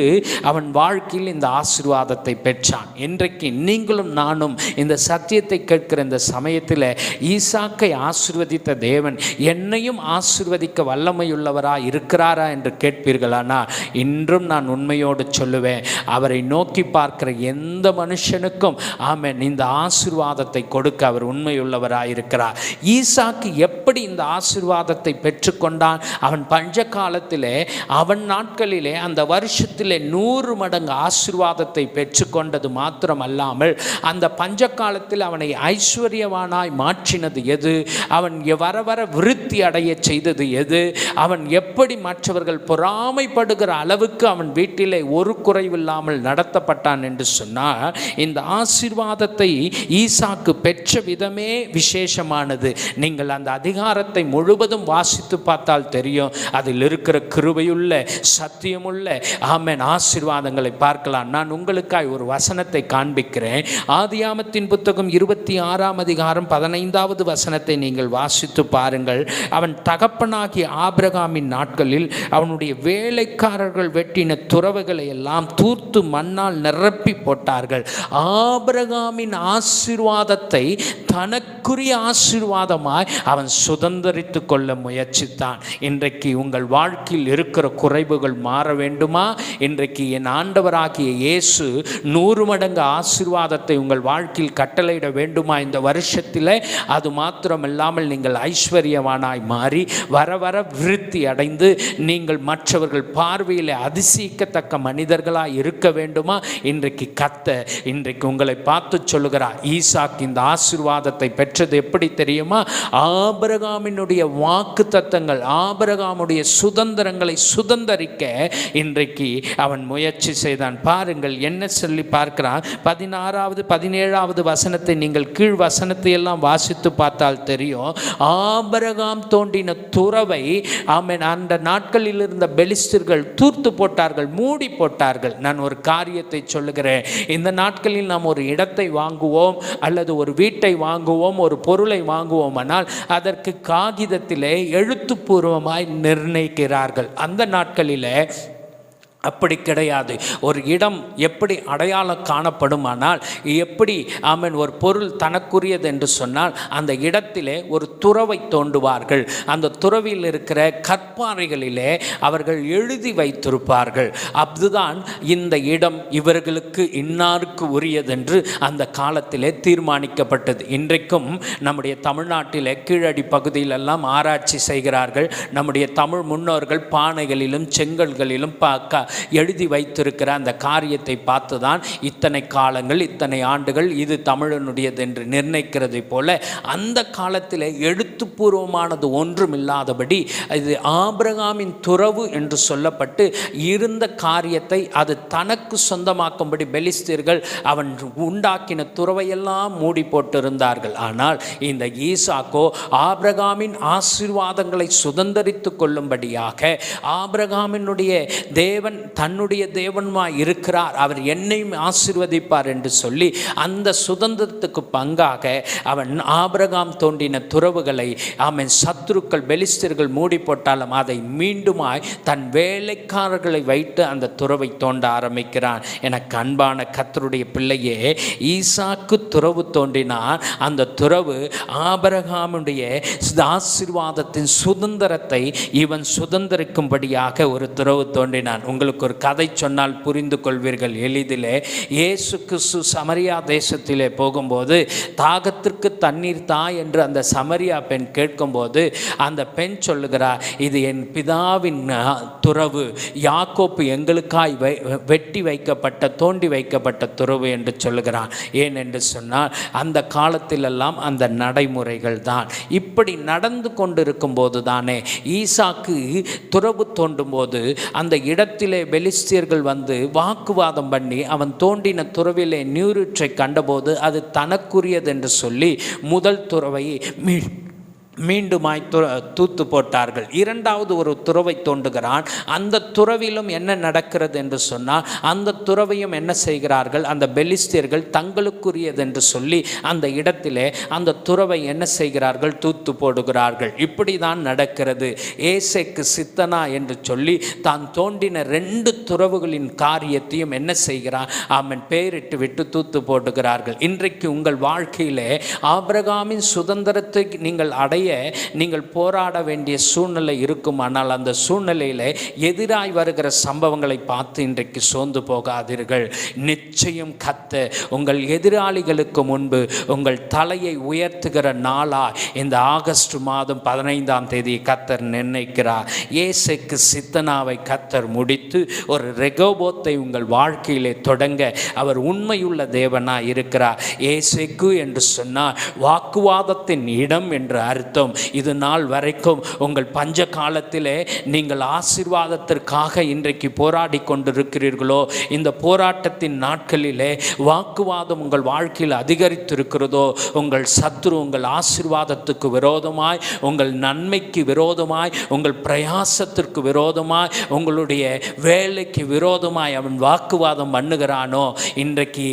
அவன் வாழ்க்கையில் இந்த ஆசீர்வாதத்தை பெற்றான். இன்றைக்கு நீங்களும் நானும் இந்த சத்தியத்தை கேட்கிற இந்த சமயத்தில் ஈசாக்கை ஆசீர்வதித்த தேவன் என்னையும் ஆசீர்வதிக்க வல்லமையுள்ளவராக இருக்கிறாரா என்று கேட்பீர்களானா, இன்றும் நான் உண்மையோடு சொல்லுவேன், அவரை நோக்கி பார்க்கிற எந்த மனுஷனுக்கும் ஆமென் இந்த ஆசீர்வாதத்தை கொடுக்க அவர் உண்மையுள்ளவராக இருக்கிறார். ஈசாக்கு எப்படி இந்த ஆசீர்வாதத்தை பெற்றுக்கொண்டான்? அவன் பஞ்ச காலத்திலே அவன் நாட்களிலே அந்த வருஷத்திலே 100 மடங்கு ஆசீர்வாதத்தை பெற்றுக்கொண்டது மாத்திரமல்லாமல் அந்த பஞ்ச காலத்தில் அவனை ஐஸ்வர்யவானாய் மாற்றினது எது? அவன் வர வர விருத்தி அடைய செய்தது எது? அவன் எப்படி மற்றவர்கள் பொறாமைப்படுகிற அளவுக்கு அவன் வீட்டிலே ஒரு குறைவில்லாமல் நடத்தப்பட்டான் என்று சொன்னால், இந்த ஆசீர்வாதத்தை ஈசாக்கு பெற்ற விதமே விசேஷமானது. நீங்கள் அந்த அதிகாரத்தை முழுவதும் வாசித்து பார்த்தால் தெரியும். அதில் இருக்கிற கிருபையுள்ள சத்தியமுள்ள ஆமென் ஆசீர்வாதங்களை பார்க்கலாம். நான் உங்களுக்காய் ஒரு வசனத்தை காண்பிக்கிறேன். ஆதியாகமத்தின் புத்தகம் 26ஆம் அதிகாரம் 15வது வசனத்தை நீங்கள் வாசித்து பாருங்கள். அவன் தகப்பனாகிய ஆபிரகாமின் நாட்களில் அவனுடைய வேலைக்காரர்கள் வெட்டின துறவுகளை எல்லாம் தூர்த்து மண்ணால் நிரப்பி போட்டார்கள். ஆபிரகாமின் ஆசீர்வாதத்தை தனக்குரிய ஆசீர்வாதமாய் அவன் சுதந்திரித்து கொள்ள முயற்சித்தான். இன்றைக்கு உங்கள் வாழ்க்கையில் இருக்கிற குறைவுகள் மாற வேண்டுமா? இன்றைக்கு என் ஆண்டவராகிய இயேசு 100 மடங்கு ஆசீர்வாதத்தை உங்கள் வாழ்க்கையில் கட்டளையிட வேண்டுமா இந்த வருஷத்தில்? அது மாத்திரமில்லாமல் நீங்கள் ஐஸ்வர்யவானாய் மாறி வர வர விருத்தி அடைந்து நீங்கள் மற்றவர்கள் பார்வையில் அதிசயிக்கத்தக்க மனிதர்களாக இருக்க வேண்டுமா? இன்றைக்கு இன்றைக்கு உங்களை பார்த்து சொல்லுகிறார், ஈசாக்கு இந்த ஆசீர்வாதத்தை பெற்றது எப்படி தெரியுமா? ஆபிரகாமினுடைய வாக்கு தத்தங்கள், ஆபிரகாமுடைய சுதந்திரங்களை சுதந்திரிக்க இன்றைக்கு அவன் முயற்சி செய்தான். பாருங்கள் என்ன சொல்லி பார்க்கிறான். 16வது 17வது வசனத்தை நீங்கள் கீழ் வசனத்தை எல்லாம் வாசித்து பார்த்தால் தெரியும். ஆபிரகாம் தோண்டின துறவை ஆமென் அந்த நாட்களில் இருந்த பெலிஸ்தர்கள் தூர்த்து போட்டார்கள், மூடி போட்டார்கள். நான் ஒரு காரியத்தை சொல்லுகிறேன். இந்த நாட்களில் நாம் ஒரு இடத்தை வாங்குவோம் அல்லது ஒரு வீட்டை வாங்குவோம், ஒரு பொருளை வாங்குவோம், ஆனால் அதற்கு காகிதத்திலே எழுத்துப்பூர்வமாய் நிர்ணயிக்கிறார்கள். அந்த நாட்களிலே அப்படி கிடையாது. ஒரு இடம் எப்படி அடையாளம் காணப்படுமானால், எப்படி ஒரு பொருள் தனக்குரியது என்று சொன்னால் அந்த இடத்திலே ஒரு துறவை தோண்டுவார்கள். அந்த துறவியில் இருக்கிற கற்பாறைகளிலே அவர்கள் எழுதி வைத்திருப்பார்கள். அதுதான் இந்த இடம் இவர்களுக்கு இன்னாருக்கு உரியதென்று அந்த காலத்திலே தீர்மானிக்கப்பட்டது. இன்றைக்கும் நம்முடைய தமிழ்நாட்டிலே கீழடி பகுதியிலெல்லாம் ஆராய்ச்சி செய்கிறார்கள். நம்முடைய தமிழ் முன்னோர்கள் பானைகளிலும் செங்கல்களிலும் எழுதி வைத்திருக்கிற அந்த காரியத்தை பார்த்து தான் இத்தனை காலங்கள் இத்தனை ஆண்டுகள் இது தமிழனுடையது என்று நிர்ணயிக்கிறதை போல அந்த காலத்தில் எழுத்துப்பூர்வமானது ஒன்றும் இல்லாதபடி இது ஆபிரகாமின் துறவு என்று சொல்லப்பட்டு இருந்த காரியத்தை அது தனக்கு சொந்தமாக்கும்படி பெலிஸ்தீர்கள் அவன் உண்டாக்கின துறவையெல்லாம் மூடி போட்டிருந்தார்கள். ஆனால் இந்த ஈசாக்கோ ஆபிரகாமின் ஆசீர்வாதங்களை சுதந்தரித்து கொள்ளும்படியாக ஆபிரகாமினுடைய தேவன் தன்னுடைய தேவனுமாய் இருக்கிறார், அவர் என்னையும் ஆசீர்வதிப்பார் என்று சொல்லி அந்த சுதந்திரத்துக்கு பங்காக அவன் ஆபிரகாம் தோண்டின துறவுகளை சத்துருக்கள் பெலிஸ்தர்கள் மூடி போட்டாலும் அதை மீண்டுமாய் தன் வேலைக்காரர்களை வைத்து அந்த துறவை தோண்ட ஆரம்பிக்கிறான். எனக்கு அன்பான கர்த்தருடைய பிள்ளையே, ஈசாக்கு துறவு தோண்டினார். அந்த துறவு ஆபிரகாமுடைய ஆசீர்வாதத்தின் சுதந்திரத்தை இவன் சுதந்திரிக்கும்படியாக ஒரு துறவு தோண்டினான். உங்களுக்கு ஒரு கதை சொன்னால் புரிந்து கொள்வீர்கள் எளிதிலே. இயேசு கிறிஸ்து சமரியா தேசத்திலே போகும்போது தாகத்திற்கு தண்ணீர் தா என்று அந்த சமரியா பெண் கேட்கும்போது அந்த பெண் சொல்லுகிறார், இது என் பிதாவின் துறவு, யாக்கோப்பு எங்களுக்காய் வெட்டி வைக்கப்பட்ட தோண்டி வைக்கப்பட்ட துறவு என்று சொல்லுகிறான். ஏன் என்று சொன்னால் அந்த காலத்திலெல்லாம் அந்த நடைமுறைகள் தான். இப்படி நடந்து கொண்டிருக்கும் போது தானே ஈசாக்கு துறவு தோண்டும் போது அந்த இடத்திலே பெலிஸ்தியர்கள் வந்து வாக்குவாதம் பண்ணி அவன் தோண்டின துறவிலே நீரூற்றை கண்டபோது அது தனக்குரியது என்று சொல்லி முதல் துறவை மீண்டுமாய் தூத்து போட்டார்கள். இரண்டாவது ஒரு துறவை தோண்டுகிறான். அந்த துறவிலும் என்ன நடக்கிறது என்று சொன்னால் அந்த துறவையும் என்ன செய்கிறார்கள், அந்த பெலிஸ்தியர்கள் தங்களுக்குரியது என்று சொல்லி அந்த இடத்திலே அந்த துறவை என்ன செய்கிறார்கள், தூத்து போடுகிறார்கள். இப்படி தான் நடக்கிறது. ஏசேக்கு சித்தனா என்று சொல்லி தான் தோண்டின 2 துறவுகளின் காரியத்தையும் என்ன செய்கிறார், அவன் பெயரிட்டு விட்டு தூத்து போடுகிறார்கள். இன்றைக்கு உங்கள் வாழ்க்கையிலே ஆபிரகாமின் சுதந்திரத்தை நீங்கள் நீங்கள் போராட வேண்டிய சூழ்நிலை இருக்கும். ஆனால் அந்த சூழ்நிலையில் எதிராய் வருகிற சம்பவங்களை பார்த்து இன்றைக்கு சோர்ந்து போகாதீர்கள். நிச்சயம் கர்த்தர் உங்கள் எதிராளிகளுக்கு முன்பு உங்கள் தலையை உயர்த்துகிற நாளா இந்த ஆகஸ்ட் மாதம் 15ஆம் தேதி கர்த்தர் நிர்ணயிக்கிறார். ஏசேக்கு சித்தனாவை கர்த்தர் முடித்து ஒரு ரெகோபோத்தை உங்கள் வாழ்க்கையிலே தொடங்க அவர் உண்மையுள்ள தேவனாய் இருக்கிறார். ஏசேக்கு என்று சொன்னால் வாக்குவாதத்தின் இடம் என்று அர்த்தம். இது நாள் வரைக்கும் உங்கள் பஞ்ச காலத்திலே நீங்கள் ஆசீர்வாதத்திற்காக இன்றைக்கு போராடி கொண்டிருக்கிறீர்களோ, இந்த போராட்டத்தின் நாட்களிலே வாக்குவாதம் உங்கள் வாழ்க்கையில் அதிகரித்திருக்கிறதோ, உங்கள் சத்துரு உங்கள் ஆசீர்வாதத்துக்கு விரோதமாய், உங்கள் நன்மைக்கு விரோதமாய், உங்கள் பிரயாசத்திற்கு விரோதமாய், உங்களுடைய வேலைக்கு விரோதமாய் அவன் வாக்குவாதம் பண்ணுகிறானோ, இன்றைக்கு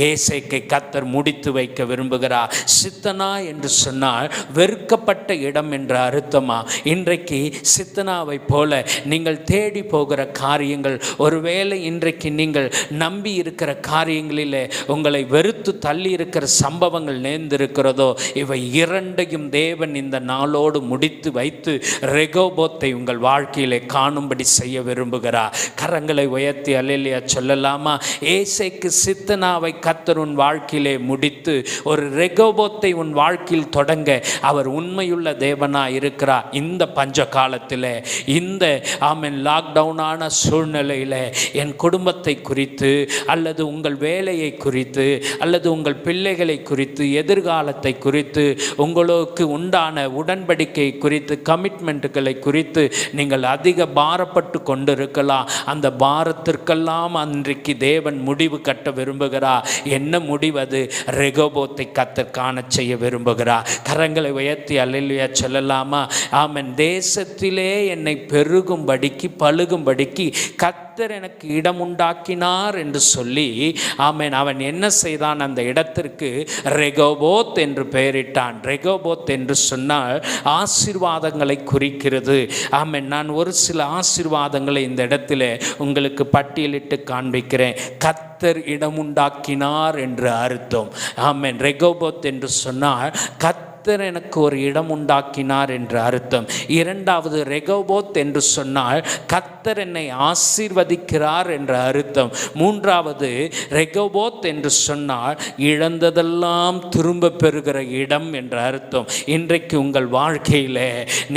ஏசேக்கை கர்த்தர் முடித்து வைக்க விரும்புகிறார். சித்தனா என்று சொன்னால் வெறுக்கப்பட்ட இடம் என்ற அர்த்தமா? இன்றைக்கு சித்தனாவை போல நீங்கள் தேடி போகிற காரியங்கள், ஒருவேளை இன்றைக்கு நீங்கள் நம்பி இருக்கிற காரியங்களில் உங்களை வெறுத்து தள்ளி இருக்கிற சம்பவங்கள் நேர்ந்திருக்கிறதோ, இவை இரண்டையும் தேவன் இந்த நாளோடு முடித்து வைத்து ரெகோபோத்தை உங்கள் வாழ்க்கையிலே காணும்படி செய்ய விரும்புகிறார். கரங்களை உயர்த்தி அல்லேலூயா சொல்லலாமா? ஏசேக்கு சித்தனாவை கர்த்தர் உன் வாழ்க்கையிலே முடித்து ஒரு ரெகோபோத்தை உன் வாழ்க்கையில் தொடங்க அவர் உண்மையுள்ள தேவனாய் இருக்கிறார். இந்த பஞ்ச காலத்தில், இந்த லாக்டவுனான சூழ்நிலையில் என் குடும்பத்தை குறித்து அல்லது உங்கள் வேலையை குறித்து அல்லது உங்கள் பிள்ளைகளை குறித்து எதிர்காலத்தை குறித்து உங்களுக்கு உண்டான உடன்படிக்கை குறித்து கமிட்மெண்ட்டுகளை குறித்து நீங்கள் அதிக பாரப்பட்டு கொண்டிருக்கலாம். அந்த பாரத்திற்கெல்லாம் அன்றைக்கு தேவன் முடிவு கட்ட விரும்புகிறார். என்ன முடிவது? ரெகோபோத்தை கர்த்தர் காண செய்ய விரும்புகிறார். கரங்களை உயர்த்தி அல்லேலூயா சொல்லலாமா? ஆமென். தேசத்திலே என்னை பெருகும்படிக்கு பழுகும்படிக்கு கர்த்தர் எனக்கு இடம் உண்டாக்கினார் என்று சொல்லி, ஆமென், அவன் என்ன செய்தான்? அந்த இடத்திற்கு ரெகோபோத் என்று பெயரிட்டான். ரெகோபோத் என்று சொன்னால் ஆசீர்வாதங்களை குறிக்கிறது. ஆமென். நான் ஒரு சில ஆசீர்வாதங்களை இந்த இடத்துல உங்களுக்கு பட்டியலிட்டு காண்பிக்கிறேன். கர்த்தர் இடம் உண்டாக்கினார் என்று அர்த்தம். ஆமென். ரெகோபோத் என்று சொன்னால் கர்த்தர் எனக்கு ஒரு இடம் உண்டாக்கினார் என்று அர்த்தம். இரண்டாவது, ரெகோபோத் என்று சொன்னால் கர்த்தர் என்னை ஆசீர்வதிக்கிறார் என்று அர்த்தம். மூன்றாவது, ரெகோபோத் என்று சொன்னால் இழந்ததெல்லாம் திரும்ப பெறுகிற இடம் என்று அர்த்தம். இன்றைக்கு உங்கள் வாழ்க்கையில்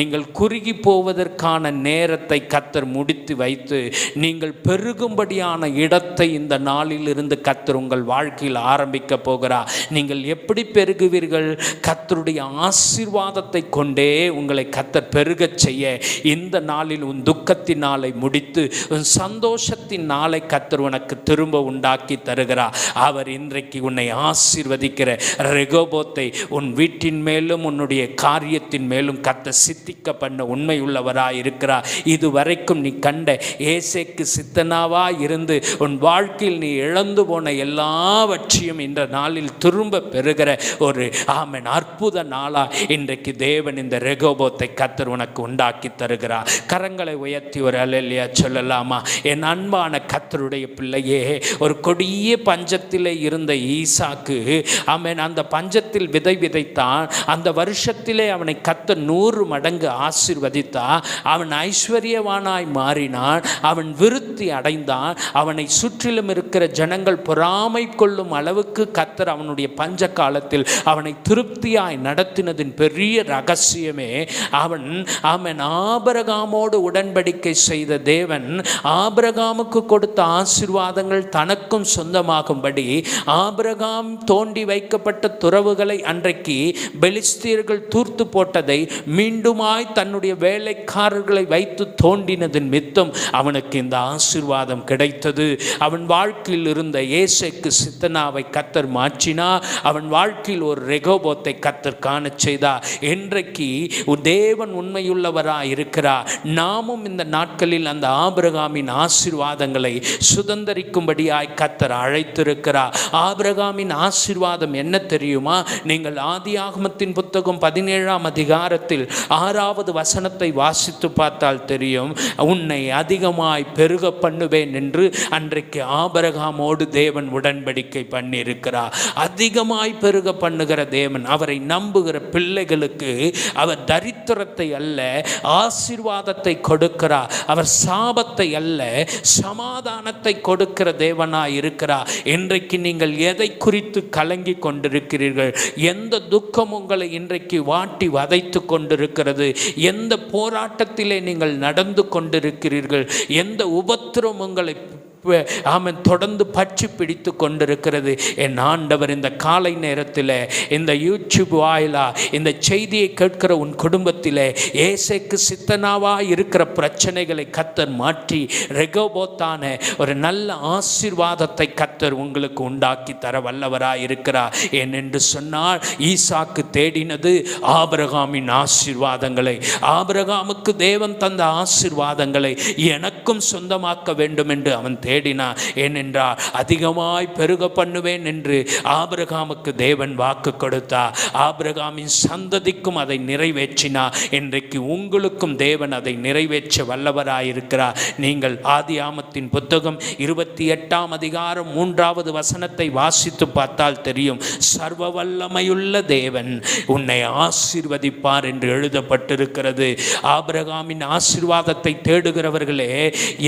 நீங்கள் குறுகி போவதற்கான நேரத்தை கர்த்தர் முடித்து வைத்து நீங்கள் பெருகும்படியான இடத்தை இந்த நாளிலிருந்து கர்த்தர் உங்கள் வாழ்க்கையில் ஆரம்பிக்க போகிறார். நீங்கள் எப்படி பெருகுவீர்கள்? கர்த்தருடைய ஆசீர்வாதத்தை கொண்டே உங்களை கர்த்தர் பெருகச் செய்ய இந்த நாளில் உன் துக்கத்தின் நாளை முடித்து உன் சந்தோஷத்தின் நாளை கர்த்தர் உனக்கு திரும்ப உண்டாக்கி தருகிறார். அவர் இன்றைக்கு உன்னை ஆசீர்வதிக்கிற ரெகோபோத்தை உன் வீட்டின் மேலும் உன்னுடைய காரியத்தின் மேலும் கர்த்தர் சித்திக்க பண்ண உண்மையுள்ளவராய் இருக்கிறார். இதுவரைக்கும் நீ கண்ட ஏசேக்கு சித்தனாவா இருந்து உன் வாழ்க்கையில் நீ இழந்து போன எல்லாவற்றையும் இந்த நாளில் திரும்ப பெறுகிற ஒரு ஆமென் அற்புத நாளா இன்றைக்கு தேவன் இந்த ரெகோபோத்தை கர்த்தர் உனக்கு உண்டாக்கி தருகிறார். கரங்களை உயர்த்தி ஒரு அல்லேலூயா சொல்லலாமா? என் அன்பான கர்த்தருடைய பிள்ளையே, ஒரு கொடிய பஞ்சத்திலே இருந்த ஈசாக்கு, ஆமென், அந்த பஞ்சத்தில் விதை விதைத்தான். அந்த வருஷத்திலே அவனை கர்த்தர் 100 மடங்கு ஆசீர்வதித்தான். அவன் ஐஸ்வர்யவானாய் மாறினான். அவன் விருத்தி அடைந்தான். அவனை சுற்றிலும் இருக்கிற ஜனங்கள் பொறாமை கொள்ளும் அளவுக்கு கர்த்தர் அவனுடைய பஞ்ச காலத்தில் அவனை திருப்தியாய் நடத்தினதின் பெரிய ரகசியமே அவன் ஆபிரகாமோடு உடன்படிக்கை செய்த தேவன் ஆபிரகாமுக்கு கொடுத்த ஆசீர்வாதங்கள் தனக்கும் சொந்தமாகும்படி ஆபிரகாம் தோண்டி வைக்கப்பட்ட துறவுகளை அன்றைக்கு பெலிஸ்தியர்கள் தூர்த்து போட்டதை மீண்டுமாய் தன்னுடைய வேலைக்காரர்களை வைத்து தோண்டினதின் மித்தம் அவனுக்கு இந்த ஆசீர்வாதம் கிடைத்தது. அவன் வாழ்க்கையில் இருந்த ஏசேக்கு சித்தனாவை கர்த்தர் மாற்றினா. அவன் வாழ்க்கையில் ஒரு ரெகோபோத்தை கர்த்தர் காண செய்தார். இன்றைக்கு தேவன் உண்மையுள்ளவராய் இருக்கிறார். நாமும் இந்த நாட்களில் அந்த ஆபிரகாமின் ஆசீர்வாதங்களை சுதந்தரிக்கும்படியாய் கர்த்தர் அழைத்திருக்கிறார். ஆபிரகாமின் ஆசீர்வாதம் என்ன தெரியுமா? நீங்கள் ஆதியாகமத்தின் புத்தகம் 17ஆம் அதிகாரத்தில் 6வது வசனத்தை வாசித்து பார்த்தால் தெரியும். உன்னை அதிகமாய் பெருக பண்ணுவேன் என்று அன்றைக்கு ஆபிரகாமோடு தேவன் உடன்படிக்கை பண்ணியிருக்கிறார். அதிகமாய் பெருக பண்ணுகிற தேவன், அவரை நம்புகிற பிள்ளைகளுக்கு அவர் தரித்திரத்தை அல்ல ஆசீர்வாதத்தை கொடுக்கிறார். அவர் சாபத்தை அல்ல சமாதானத்தை கொடுக்கிற தேவனாய் இருக்கிறார். இன்றைக்கு நீங்கள் எதை குறித்து கலங்கி கொண்டிருக்கிறீர்கள்? எந்த துக்கம் உங்களை இன்றைக்கு வாட்டி வதைத்து கொண்டிருக்கிறது? எந்த போராட்டத்திலே நீங்கள் நடந்து கொண்டிருக்கிறீர்கள்? எந்த உபத்திரம் உங்களை தொடர்ந்து பற்றி பிடித்து கொண்டிருக்கிறது? என் ஆண்டவர் இந்த காலை நேரத்தில் இந்த யூடியூப் வாயிலா இந்த செய்தியை கேட்கிற உன் குடும்பத்தில் ஏசேக்கு சித்தனாவா இருக்கிற பிரச்சனைகளை கர்த்தர் மாற்றி ரெகோபோத்தான ஒரு நல்ல ஆசீர்வாதத்தை கர்த்தர் உங்களுக்கு உண்டாக்கி தர வல்லவராய் இருக்கிறார். ஏனென்று சொன்னால் ஈசாக்கு தேடினது ஆபிரகாமின் ஆசீர்வாதங்களை. ஆபிரகாமுக்கு தேவன் தந்த ஆசீர்வாதங்களை எனக்கும் சொந்தமாக்க வேண்டும் என்று அவன் தேடினார். ஏனென்றால் அதிகமாய் பெருக பண்ணுவேன் என்று ஆபிரகாமுக்கு தேவன் வாக்கு கொடுத்தார். ஆபிரகாமின் சந்ததிக்கும் அதை நிறைவேற்றினார். இன்றைக்கு உங்களுக்கும் தேவன் அதை நிறைவேற்ற வல்லவராயிருக்கிறார். நீங்கள் ஆதியாகமத்தின் புத்தகம் 28ஆம் அதிகாரம் 3வது வசனத்தை வாசித்து பார்த்தால் தெரியும். சர்வ வல்லமையுள்ள தேவன் உன்னை ஆசீர்வதிப்பார் என்று எழுதப்பட்டிருக்கிறது. ஆபிரகாமின் ஆசீர்வாதத்தை தேடுகிறவர்களே,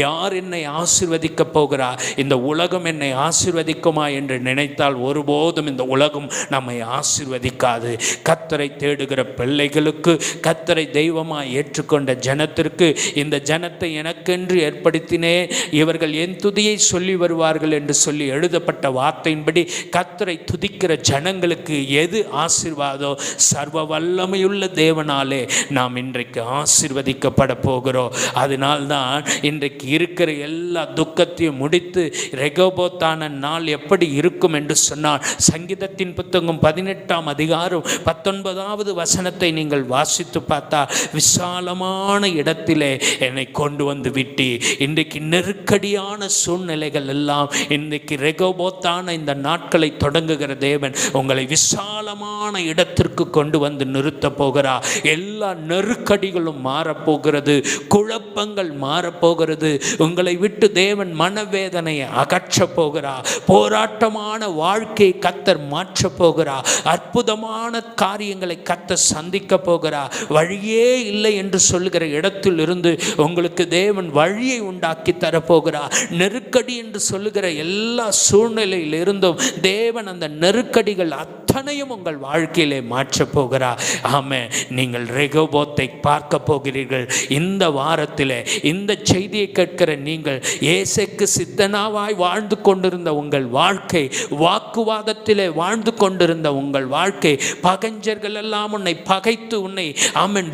யார் என்னை ஆசீர்வதிக்க போகிறார்? இந்த உலகம் என்னை ஆசீர்வதிக்குமா என்று நினைத்தால் ஒருபோதும் இந்த உலகம் நம்மை ஆசீர்வதிக்காது. கர்த்தரை தேடுகிற பிள்ளைகளுக்கு, கர்த்தரை தெய்வமாய் ஏற்றுக்கொண்ட ஜனத்திற்கு, இந்த ஜனத்தை எனக்கென்று ஏற்படுத்தினேன், இவர்கள் என் துதியை சொல்லி வருவார்கள் என்று சொல்லி எழுதப்பட்ட வார்த்தையின்படி கர்த்தரை துதிக்கிற ஜனங்களுக்கு எது ஆசீர்வாதோ? சர்வ வல்லமையுள்ள தேவனாலே நாம் இன்றைக்கு ஆசீர்வதிக்கப்பட போகிறோம். அதனால்தான் இன்றைக்கு இருக்கிற எல்லா துக்கத்தையும் எல்லாவற்றையும் முடித்து ரெகோபோத்தான நாள் எப்படி இருக்கும் என்று சொன்னார். சங்கீதத்தின் புத்தகம் 18ஆம் அதிகாரம் 19வது வசனத்தை நீங்கள் வாசித்து பார்த்தா, விசாலமான இடத்திலே என்னை கொண்டு வந்து விட்டி. இன்றைக்கு நெருக்கடியான சூழ்நிலைகள் எல்லாம், இன்றைக்கு ரெகோபோத்தான இந்த நாட்களை தொடங்குகிற தேவன் உங்களை விசாலமான இடத்திற்கு கொண்டு வந்து நிறுத்த போகிறார். எல்லா நெருக்கடிகளும் மாறப்போகிறது, குழப்பங்கள் மாறப்போகிறது. உங்களை விட்டு தேவன் மனவேதனையை அகற்ற போகிறார். போராட்டமான வாழ்க்கையை கர்த்தர் மாற்ற போகிறார். அற்புதமான காரியங்களை கர்த்தர் சந்திக்க போகிறார். வழியே இல்லை என்று சொல்லுகிற இடத்தில் இருந்து உங்களுக்கு தேவன் வழியை உண்டாக்கி தரப்போகிறார். நெருக்கடி என்று சொல்லுகிற எல்லா சூழ்நிலையில் இருந்தும் தேவன் அந்த நெருக்கடிகள் அத்தனையும் உங்கள் வாழ்க்கையிலே மாற்றப் போகிறார். ஆமென். நீங்கள் ரெகோபோத்தை பார்க்க போகிறீர்கள். இந்த வாரத்திலே இந்த செய்தியை கேட்கிற நீங்கள் இயேசுக்கு சித்தனாவாய் வாழ்ந்து கொண்டிருந்த உங்கள் வாழ்க்கை, வாக்குவாதத்திலே வாழ்ந்து கொண்டிருந்த உங்கள் வாழ்க்கை, பகைஞர்கள் எல்லாம் உன்னை பகைத்து உன்னை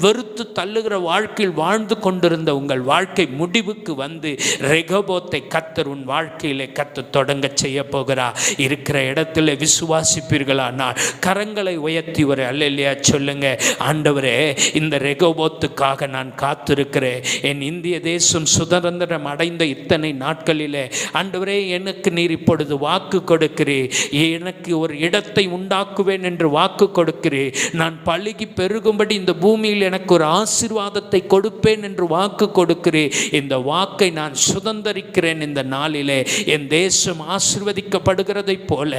வெறுத்து தள்ளுகிற வாழ்க்கையில் வாழ்ந்து கொண்டிருந்த உங்கள் வாழ்க்கை முடிவுக்கு வந்து ரெகோபோத்தை கர்த்தர் உன் வாழ்க்கையிலே கர்த்தர் தொடங்க செய்ய போகிறார். இருக்கிற இடத்துல விசுவாசிப்பீர்களா? நான் கரங்களை உயர்த்தி ஒரு அல்லேலூயா சொல்லுங்க. ஆண்டவரே, இந்த ரெகோபோத்துக்காக நான் காத்திருக்கிறேன். என் இந்திய தேசம் சுதந்திரம் அடைந்த இத்தனை நாட்களிலே ஆண்டவரே, எனக்கு நீர் இப்பொழுது வாக்கு கொடுக்கிறேன். எனக்கு ஒரு இடத்தை உண்டாக்குவேன் என்று வாக்கு கொடுக்கிறேன். நான் பழுகி பெருகும்படி இந்த பூமியில் எனக்கு ஒரு ஆசீர்வாதத்தை கொடுப்பேன் என்று வாக்கு கொடுக்கிறேன். இந்த வாக்கை நான் சுதந்தரிக்கிறேன். இந்த நாளிலே என் தேசம் ஆசீர்வதிக்கப்படுகிறதை போல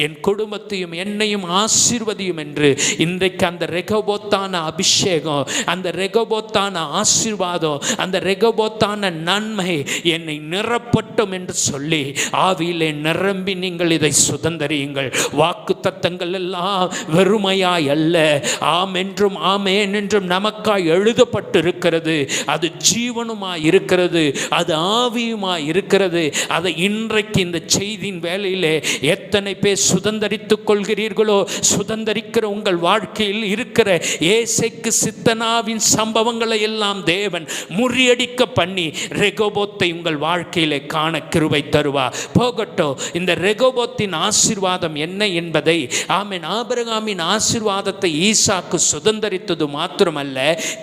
என் குடும்பத்தையும் என்னையும் ஆசீர்வதியும் என்று இன்றைக்கு அந்த ரெகோபோத்தான அபிஷேகம், அந்த ரெகோபோத்தான ஆசீர்வாதம், அந்த ரெகோபோத்தான நன்மை என்னை நிரப்பட்டும் என்று சொல்லி ஆவியிலே நிரம்பி நீங்கள் இதை சுதந்தரியுங்கள். வாக்கு தத்தங்கள் எல்லாம் வெறுமையாய் அல்ல, ஆம் என்றும் ஆமேன் என்றும் நமக்காய் எழுதப்பட்டிருக்கிறது. அது ஜீவனுமாய் இருக்கிறது, அது ஆவியுமாய் இருக்கிறது. அதை இன்றைக்கு இந்த செய்தியின் வேளையிலே எத்தனை பேர் சுதந்தரித்துக் கொள்கிறீர்களோ, சுதந்தரிக்கிற உங்கள் வாழ்க்கையில் இருக்கிற இயேசுக்கு சித்தனாவின் சம்பவங்களை எல்லாம் தேவன் முறியடிக்க பண்ணி ரெகோபோத்தை உங்கள் வாழ்க்கையிலே காண கிருபை தருவார். போகட்டும். இந்த ரெகோபோத்தின் ஆசீர்வாதம் என்ன என்பதை, ஆமென், ஆபிரகாமின் ஆசீர்வாதத்தை ஈசாக்கு சுதந்தரித்தது மாத்திரமல்ல,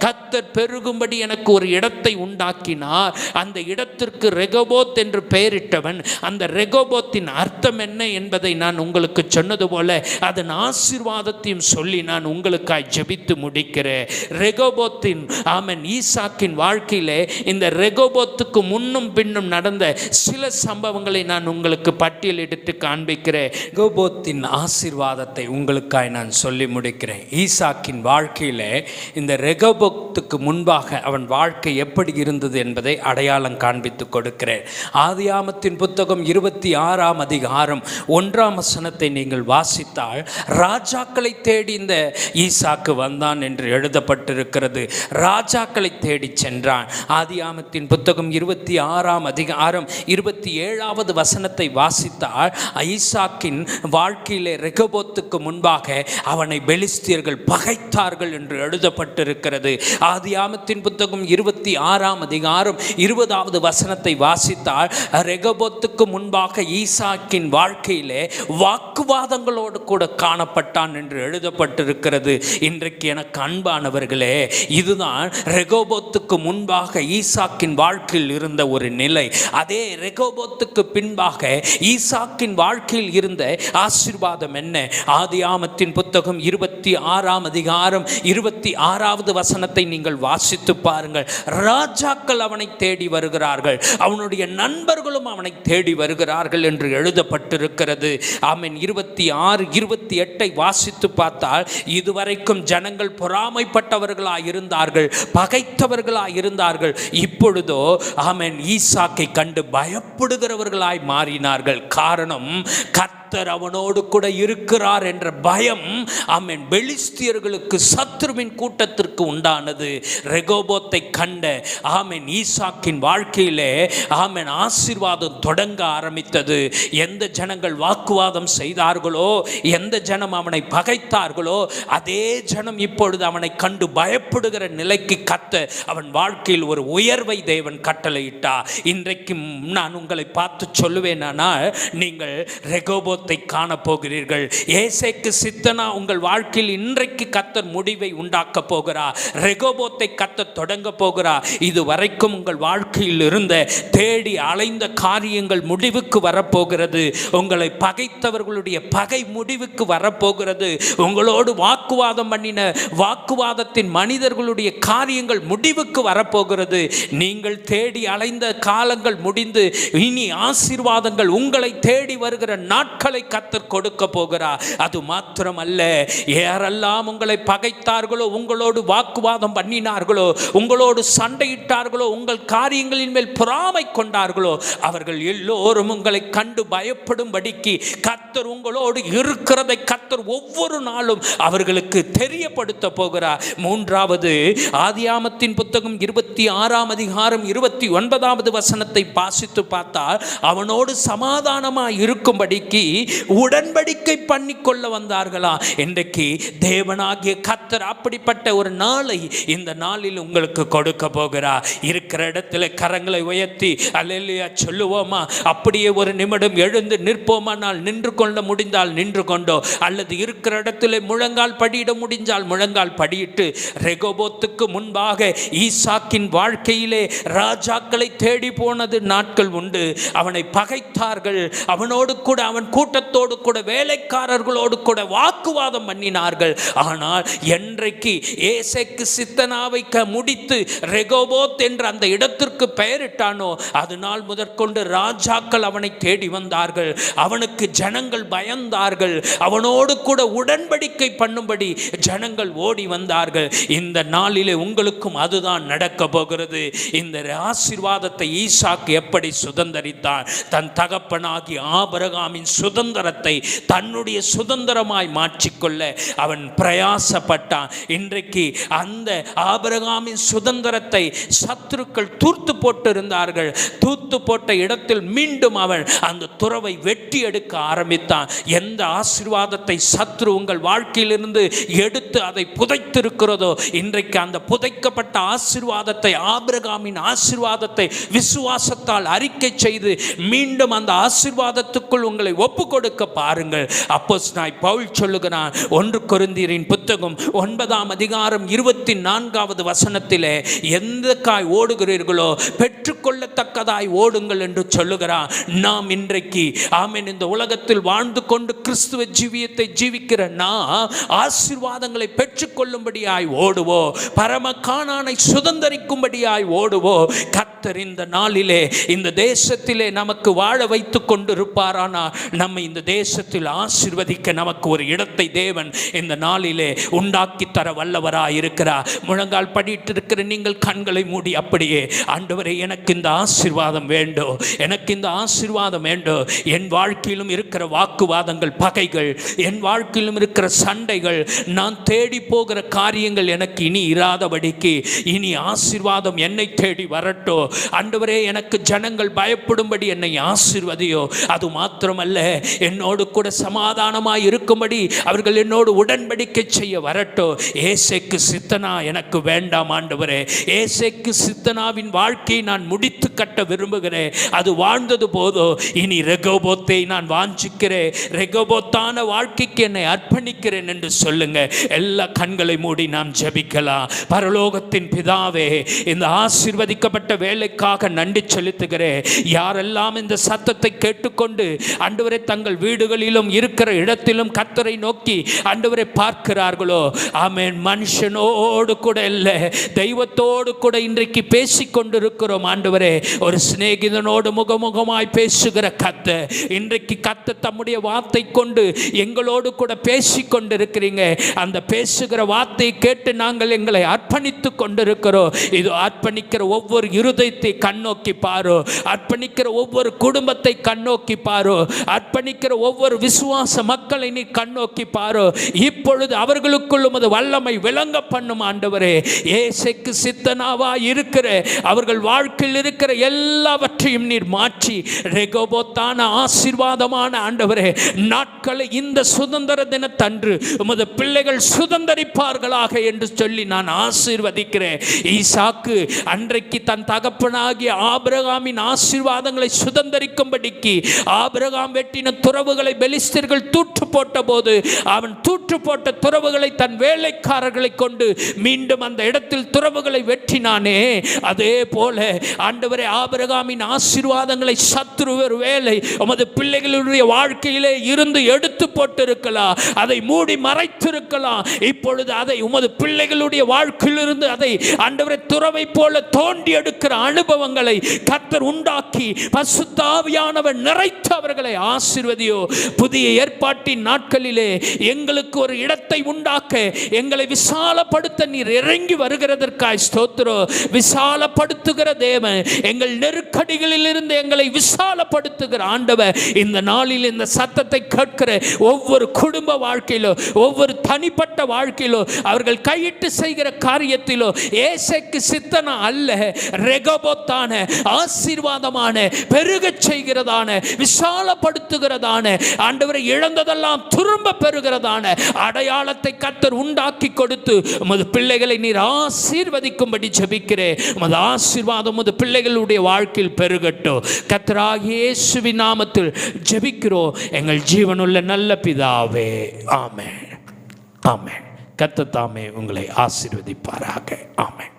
கர்த்தர் பெருகும்படி எனக்கு ஒரு இடத்தை உண்டாக்கினார். அந்த இடத்திற்கு ரெகோபோத் என்று பெயரிட்டவன். அந்த ரெகோபோத்தின் அர்த்தம் என்ன என்பதை நான் உங்களுக்கு சொன்னது போல அதன் ஆசீர்வாதத்தையும் சொல்லி நான் உங்களுக்காய் ஜெபித்து முடிக்கிறேன். ரெகோபோத்தின், ஆமென், ஈசாக்கின் வாழ்க்கையிலே இந்த ரெகோபோத்துக்கு முன்னும் பின்னும் நடந்த சில சம்பவங்களை நான் உங்களுக்கு பட்டியலிட்டு காண்பிக்கிறேன். ரெகோபோத்தின் ஆசீர்வாதத்தை உங்களுக்காய் நான் சொல்லி முடிக்கிறேன். ஈசாக்கின் வாழ்க்கையிலே இந்த ரெகோபோத்துக்கு முன்பாக அவன் வாழ்க்கை எப்படி இருந்தது என்பதை அடையாளம் காண்பித்து கொடுக்கிறேன். ஆதியாமத்தின் புத்தகம் 26ஆம் அதிகாரம் 1ஆம் வசனத்தை நீங்கள் வாசித்தால், ராஜாக்களை தேடி இந்த ஈசாக்கு வந்தான் என்று எழுதப்பட்டிருக்கிறது. ராஜாக்களை தேடி சென்றான். ஆதியாமத்தின் புத்தகம் 26ஆம் அதிகாரம் 27வது வசனத்தை வாசித்தால், ஈசாக்கின் வாழ்க்கையிலே ரெகோபோத்துக்கு முன்பாக அவனை பெலிஸ்தியர்கள் பகைத்தார்கள் என்று எழுதப்பட்டிருக்கிறது. ஆதியாமத்தின் புத்தகம் 26ஆம் அதிகாரம் 20வது வசனத்தை வாசித்தால், ரெகோபோத்துக்கு முன்பாக ஈசாக்கின் வாழ்க்கையிலே வாக்குவாதங்களோடு கூட காணப்பட்டான் என்று எழுதப்பட்டிருக்கிறது. இன்றைக்கு எனக்கு அன்பானவர்களே, இதுதான் ரெகோபோத்துக்கு முன்பாக ஈசாக்கின் வாழ்க்கையில் இருந்த ஒரு நிலை. அதே ரெகோபோத்துக்கு பின்பாக ஈசாக்கின் வாழ்க்கையில் இருந்த ஆசீர்வாதம் என்ன? ஆதியாமத்தின் புத்தகம் 26ஆம் அதிகாரம் 26வது வசனத்தை நீங்கள் வாசித்து பாருங்கள். ராஜாக்கள் அவனை தேடி வருகிறார்கள், அவனுடைய நண்பர்களும் அவனை தேடி வருகிறார்கள் என்று எழுதப்பட்டிருக்கிறது. ஆமென். 26, 28 வாசித்து பார்த்தால், இதுவரைக்கும் ஜனங்கள் பொறாமைப்பட்டவர்களாய் இருந்தார்கள், பகைத்தவர்களாய் இருந்தார்கள். இப்பொழுதோ ஆமென், ஈசாக்கை கண்டு பயப்படுகிறவர்களாய் மாறினார்கள். காரணம், கர்த்தர் கர்த்தர் அவனோடு கூட இருக்கிறார் என்ற பயம் ஆமென் பெலிஸ்தியர்களுக்கு சத்துருவின் கூட்டத்திற்கு உண்டானது. ரெகோபோத்தை கண்ட ஆமென் ஈசாக்கின் வாழ்க்கையிலே ஆமென் ஆசீர்வாதம் தொடங்க ஆரம்பித்தது. எந்த ஜனங்கள் வாக்குவாதம் செய்தார்களோ, எந்த ஜனம் அவனை பகைத்தார்களோ, அதே ஜனம் இப்பொழுது அவனை கண்டு பயப்படுகிற நிலைக்கு கத்த அவன் வாழ்க்கையில் ஒரு உயர்வை தேவன் கட்டளையிட்டார். இன்றைக்கு நான் உங்களை பார்த்து சொல்லுவேனானால், நீங்கள் ரெகோபோத்தை காண போகிறீர்கள். ஏசேக்கு சித்தனா உங்கள் வாழ்க்கையில் இன்றைக்கு கத்தர் முடிவை உண்டாக்க போகிறார். ரெகோபோத்தை கத்த தொடங்க போகிறார். இதுவரைக்கும் உங்கள் வாழ்க்கையில் இருந்த தேடி அலைந்த காரியங்கள் முடிவுக்கு வரப்போகிறது. உங்களை பகைத்தவர்களுடைய பகை முடிவுக்கு வரப்போகிறது. உங்களோடு வாக்குவாதம் பண்ணின வாக்குவாதத்தின் மனிதர்களுடைய காரியங்கள் முடிவுக்கு வரப்போகிறது. நீங்கள் தேடி அலைந்த காலங்கள் முடிந்து இனி ஆசீர்வாதங்கள் உங்களை தேடி வருகிற நாட்களை கத்தர் கொடுக்க போகிறார். அது மாத்திரமல்ல, யாரெல்லாம் உங்களை பகைத்தார்களோ, உங்களோடு வாக்குவாதம் பண்ணினார்களோ, உங்களோடு சண்டையிட்டார்களோ, உங்கள் காரியங்களின் மேல் பொறாமை கொண்டார்களோ, அவர்கள் எல்லோரும் உங்களை கண்டு பயப்படும்படிக்கு கர்த்தர் உங்களோடு இருக்கிறதை கர்த்தர் ஒவ்வொரு நாளும் அவர்களுக்கு தெரியப்படுத்த போகிறார். மூன்றாவது, ஆதியாமத்தின் புத்தகம் 26ஆம் அதிகாரம் 29வது வசனத்தை வாசித்து பார்த்தால், அவனோடு சமாதானமாய் இருக்கும்படிக்கு உடன்படிக்கை பண்ணிக்கொள்ள வந்தார்களா. இன்றைக்கு தேவனாகிய கர்த்தர் அப்படிப்பட்ட ஒரு நாளை இந்த நாளில் உங்களுக்கு கொடுக்க போகிறார். இருக்கிற இடத்துல கரங்களை உயர்த்தி அல்லேலூயா சொல்லுவோமா? அப்படியே ஒரு நிமிடம் எழுந்து நிற்போமானால் நின்று கொள்ள முடிந்தால் நின்று கொண்டோ, அல்லது இருக்கிற இடத்துல முழங்கால் படியிட முடிஞ்சால் முழங்கால் படியிட்டு, ரெகோபோத்துக்கு முன்பாக ஈசாக்கின் வாழ்க்கையிலே ராஜாக்களை தேடி போனது நாட்கள் உண்டு. அவனை பகைத்தார்கள். அவனோடு கூட அவன் கூட்டத்தோடு கூட வேலைக்காரர்களோடு கூட வாக்குவாதம் பண்ணினார்கள். ஆனால் என்றைக்கு ஏசேக்கு சித்தனாவை முடித்து ரெகோபோத் என்ற அந்த இடத்திற்கு பெயரிட்டானோ, அதனால் முதற்கொண்டு ராஜாக்கள் அவனை தேடி வந்தார்கள். அவனுக்கு ஜனங்கள் பயந்தார்கள். அவனோடு கூட உடன்படிக்கை பண்ணும்படி ஜனங்கள் ஓடி வந்தார்கள். இந்த நாளிலே உங்களுக்கும் அதுதான் நடக்க போகிறது. இந்த ஆசீர்வாதத்தை ஈசாக்கு எப்படி சுதந்தரித்தான்? தன் தகப்பனாகி ஆபிரகாமின் சுதந்திரத்தை தன்னுடைய சுதந்திரமாய் மாற்றிக்கொள்ள அவன் பிரயாசப்பட்டான். இன்றைக்கு அந்த ஆபிரகாமின் சுதந்திரத்தை சத்துருக்கள் தூர்த்து போட்டு இருந்தார்கள். தூர்த்து போட்ட இடத்தில் மீண்டும் அவன் அந்த துறவை வெட்டி எடுக்க ஆரம்பித்தான். எந்த ஆசீர்வாதத்தை சத்ரு உங்கள் வாழ்க்கையிலிருந்து எடுத்து அதை புதைத்திருக்கிறதோ, இன்றைக்கு அந்த புதைக்கப்பட்ட ஆசீர்வாதத்தை, ஆபிரகாமின் ஆசீர்வாதத்தை விசுவாசத்தால் அறிக்கை செய்து மீண்டும் அந்த ஆசீர்வாதத்துக்குள் உங்களை ஒப்பு கொடுக்க பாருங்கள். அப்போஸ்தலனாகிய பவுல் சொல்லுகிறான், 1 கொரிந்தியரின் புத்தகம் 9ஆம் அதிகாரம் 24வது வசனத்திலே, எந்த காய் ஓடுகிறீர்களோ பெற்றுக்கொள்ளத்தக்கதாய் ஓடுங்கள் என்று சொல்லுகிறான். நாம் இன்றைக்கு ஆமென் இந்த உலகத்தில் வாழ்ந்து கொண்டு கிறிஸ்துவ ஜீவியத்தை ஜீவிக்கிற நாம் ஆசீர்வாதங்களை பெற்றுக்கொள்ளும்படியாய் ஓடுவோ, பரம கானானை சுதந்தரிக்கும்படியாய் ஓடுவோ. கர்த்தர் இந்த நாளிலே இந்த தேசத்திலே நமக்கு வாழ வைத்துக் கொண்டிருப்பாரானா, நம்மை இந்த தேசத்தில் ஆசீர்வதிக்க நமக்கு ஒரு இடத்தை தேவன் இந்த நாளிலே உண்டாக்கி தர வல்லவராய் இருக்கிறார். முழங்கால் படிட்டு இருக்கிற நீங்கள் கண்களை மூடி அப்படியே, ஆண்டவரே எனக்கு இந்த ஆசீர்வாதம் வேண்டும், எனக்கு இந்த ஆசீர்வாதம் வேண்டும். என் வாழ்க்கையிலும் இருக்கிற வாக்குவாதங்கள், பகைகள், என் வாழ்க்கையிலும் இருக்கிற சண்டைகள், நான் தேடி போகிற காரியங்கள் எனக்கு இனி இராதபடிக்கு இனி ஆசீர்வாதம் என்னை தேடி வரட்டோ. ஆண்டவரே எனக்கு ஜனங்கள் பயப்படும்படி என்னை ஆசீர்வதியோ. அது மாத்திரமல்ல, என்னோடு கூட சமாதானமாய் இருக்கும்படி அவர்கள் என்னோடு உடன்படிக்கை செய்ய வரட்டோ. ஏசேக்கு சித்தனா எனக்கு வேண்டாம் ஆண்டவரே. ஏசேக்கு சித்தனாவின் வாழ்க்கையை நான் முடித்து கட்ட விரும்புகிறேன். அது வாழ்ந்தது போதோ, இனி ரெகோபோத்தை நான் வாஞ்சிக்கிறேன். ரெகோபோத்தான வாழ்க்கைக்கு என்னை அர்ப்பணிக்கிறேன் என்று சொல்லுங்க. எல்லா கண்களை மூடி நாம் ஜெபிக்கலாம். பரலோகத்தின் பிதாவே, இந்த ஆசீர்வதிக்கப்பட்ட வேலைக்காக நன்றி செலுத்துகிறேன். யாரெல்லாம் இந்த சத்தத்தை கேட்டுக்கொண்டு ஆண்டவரே தங்கள் வீடுகளிலும் இருக்கிற இடத்திலும் கர்த்தரை நோக்கி ஆண்டவரை பார்க்கிறார்களோ, ஆமென், மனுஷனோடு கூட இல்லை, தெய்வத்தோடு கூட இன்றைக்கு பேசிக்கொண்டிருக்கிறோம். ஆண்டவரே, ஒரு சிநேகிதனோடு முகமுகமாய் பேசுகிற கர்த்தர், இன்றைக்கு கர்த்தர் தம்முடைய வார்த்தை கொண்டு எங்களோடு கூட பேசிக்கொண்டிருக்கிறீங்க. அந்த பேசுகிற வார்த்தையை கேட்டு நாங்கள் எங்களை அர்ப்பணித்து கொண்டிருக்கிறோம். இது அர்ப்பணிக்கிற ஒவ்வொரு இருதயத்தை கண்ணோக்கி பாரோ, அர்ப்பணிக்கிற ஒவ்வொரு குடும்பத்தை கண்ணோக்கி பாரோ, அர்ப்பணிக்கிற அர்ப்பணிக்கிற ஒவ்வொரு விசுவாச மக்களை நீ கண்ணோக்கி பாரு. இப்பொழுது அவர்களுக்குள் உமது வல்லமை விளங்க பண்ணும் ஆண்டவரே. ஏசைக்கு சித்தனாவா இருக்கிற அவர்கள் வாழ்க்கையில் இருக்கிற எல்லாவற்றையும் நீர் மாற்றி ரெகோபோத்தான ஆசீர்வாதமான ஆண்டவரே நாட்களை இந்த சுதந்திர தினத்தன்று உமது பிள்ளைகள் சுதந்திரிப்பார்களாக என்று சொல்லி நான் ஆசீர்வதிக்கிறேன். ஈசாக்கு அன்றைக்கு தன் தகப்பனாகிய ஆபிரகாமின் ஆசீர்வாதங்களை சுதந்திரிக்கும்படிக்கு ஆபிரகாம் வெட்டின துறவுகளை பெலிஸ்தர்கள் தூற்று போட்ட போது அவன் தூற்று போட்ட துறவுகளை தன் வேலைக்காரர்களை கொண்டு மீண்டும் அந்த இடத்தில் துறவுகளை வெட்டினானே, அதே போல ஆண்டவரே ஆபிரகாமின் ஆசீர்வாதங்களை சத்துரு ஒரு வேலை உமது பிள்ளைகளுடைய வாழ்க்கையிலே இருந்து எடுத்து போட்டிருக்கலாம், அதை மூடி மறைத்திருக்கலாம். இப்பொழுது அதை உமது பிள்ளைகளுடைய வாழ்க்கையிலிருந்து அதை ஆண்டவரே துறவை போல தோண்டி எடுக்கிற அனுபவங்களை கர்த்தர் உண்டாக்கி பரிசுத்த ஆவியானவர் நிறைத்து அவர்களை ஆசீர்வதியோ. புதிய ஏற்பாட்டின் நாட்களிலே எங்களுக்கு ஒரு இடத்தை உண்டாக்க எங்களை விசாலப்படுத்த நீர் இறங்கி வருகிறதற்காய் ஸ்தோத்திரம். விசாலப்படுத்துகிற தேவன், எங்கள் நெருக்கடிகளில் இருந்து எங்களை விசாலப்படுத்துகிற ஆண்டவர், இந்த நாளில் இந்த சத்தத்தை கேட்கிற ஒவ்வொரு குடும்ப வாழ்க்கையிலோ ஒவ்வொரு தனிப்பட்ட வாழ்க்கையிலோ அவர்கள் கையிட்டு செய்கிற காரியத்திலோ ஏசைக்கு சித்தனா அல்ல, ரெகோபோத்தான ஆசீர்வாதமான பெருகச் செய்கிறதான விசாலப்படுத்துகிறதான ஆண்டவரை இழந்ததெல்லாம் திரும்ப பெறுகிறதான அடையாளத்தை கர்த்தர் உண்டாக்கி கொடுத்து உமது பிள்ளைகளை நீர் ஆசீர்வதிக்கும்படி ஜெபிக்கிறேன். உமது ஆசீர்வாதம் உமது பிள்ளைகளுடைய வாழ்க்கையில் பெருகட்டும். கர்த்தராகிய இயேசுவின் நாமத்தில் ஜெபிக்கிறோம் எங்கள் ஜீவனுள்ள நல்ல பிதாவே. ஆமென், ஆமென். கர்த்தர் தாமே உங்களை ஆசீர்வதிப்பாராக. ஆமென்.